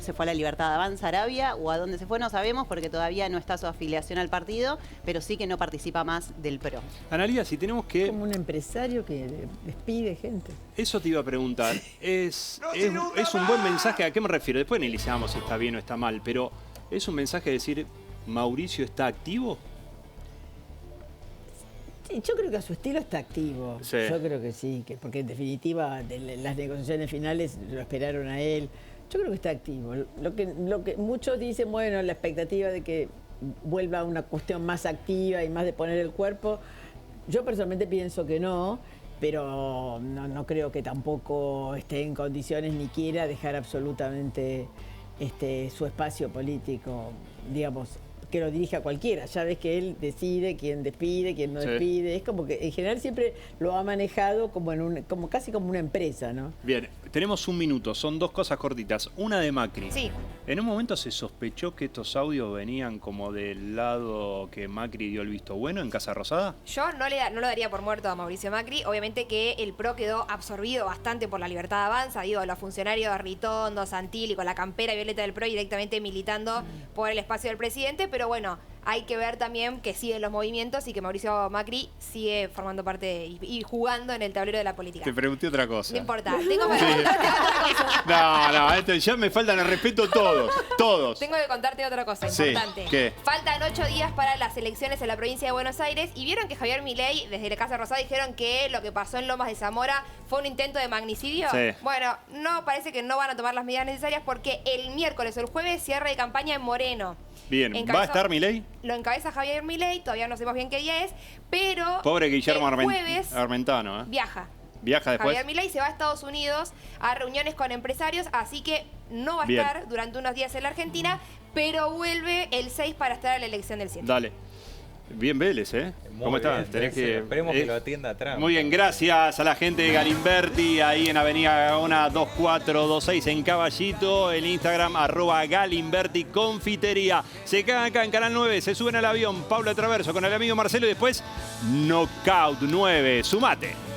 Speaker 13: se fue a la Libertad de Avanza Arabia, o a dónde se fue no sabemos porque todavía no está su afiliación al partido, pero sí que no participa más del PRO.
Speaker 1: Analía, si tenemos que...
Speaker 10: Como un empresario que despide gente.
Speaker 1: Eso te iba a preguntar. Es un buen mensaje. ¿A qué me refiero? Después analizamos si está bien o está mal, pero ¿es un mensaje de decir ¿Mauricio está activo?
Speaker 10: Sí, yo creo que a su estilo está activo.
Speaker 1: Sí.
Speaker 10: Yo creo que sí, porque en definitiva las negociaciones finales lo esperaron a él. Yo creo que está activo. Lo que muchos dicen, bueno, la expectativa de que vuelva a una cuestión más activa y más de poner el cuerpo, yo personalmente pienso que no, pero no creo que tampoco esté en condiciones ni quiera dejar absolutamente su espacio político, digamos, que lo dirija cualquiera. Ya ves que él decide quién despide, quién no despide. Es como que en general siempre lo ha manejado como casi como una empresa, ¿no?
Speaker 1: Bien, tenemos un minuto. Son dos cosas cortitas. Una de Macri.
Speaker 2: Sí.
Speaker 1: En un momento se sospechó que estos audios venían como del lado que Macri dio el visto bueno en Casa Rosada.
Speaker 2: Yo no lo daría por muerto a Mauricio Macri. Obviamente que el PRO quedó absorbido bastante por la Libertad Avanza. Digo, los funcionarios Ritondo, Santilli, con la campera violeta del PRO directamente militando por el espacio del presidente. Pero bueno, hay que ver también que siguen los movimientos y que Mauricio Macri sigue formando parte y jugando en el tablero de la política.
Speaker 1: Te pregunté otra cosa.
Speaker 2: No importa. Tengo para contarte otra cosa.
Speaker 1: No, ya me faltan el respeto todos.
Speaker 2: Tengo que contarte otra cosa importante.
Speaker 1: ¿Qué?
Speaker 2: Faltan 8 días para las elecciones en la provincia de Buenos Aires y vieron que Javier Milei, desde la Casa Rosada, dijeron que lo que pasó en Lomas de Zamora fue un intento de magnicidio.
Speaker 1: Sí.
Speaker 2: Bueno, no, parece que no van a tomar las medidas necesarias porque el miércoles o el jueves cierre de campaña en Moreno.
Speaker 1: Bien, ¿va a estar Milei?
Speaker 2: Lo encabeza Javier Milei, todavía no sabemos bien qué día es, pero
Speaker 1: Pobre Guillermo
Speaker 2: el jueves
Speaker 1: Armentano, ¿eh?
Speaker 2: viaja.
Speaker 1: ¿Viaja después?
Speaker 2: Javier Milei se va a Estados Unidos a reuniones con empresarios, así que no va a estar durante unos días en la Argentina, pero vuelve el 6 para estar a la elección del 7.
Speaker 1: Dale. Bien Vélez, ¿eh? ¿Cómo estás?
Speaker 12: Esperemos que lo atienda Trump.
Speaker 1: Muy bien, gracias a la gente de Galimberti, ahí en Avenida Gaona 2426 en Caballito, el Instagram @Galimberti Confitería. Se quedan acá en Canal 9, se suben al avión Paula Traverso con el amigo Marcelo y después Knockout 9. Sumate.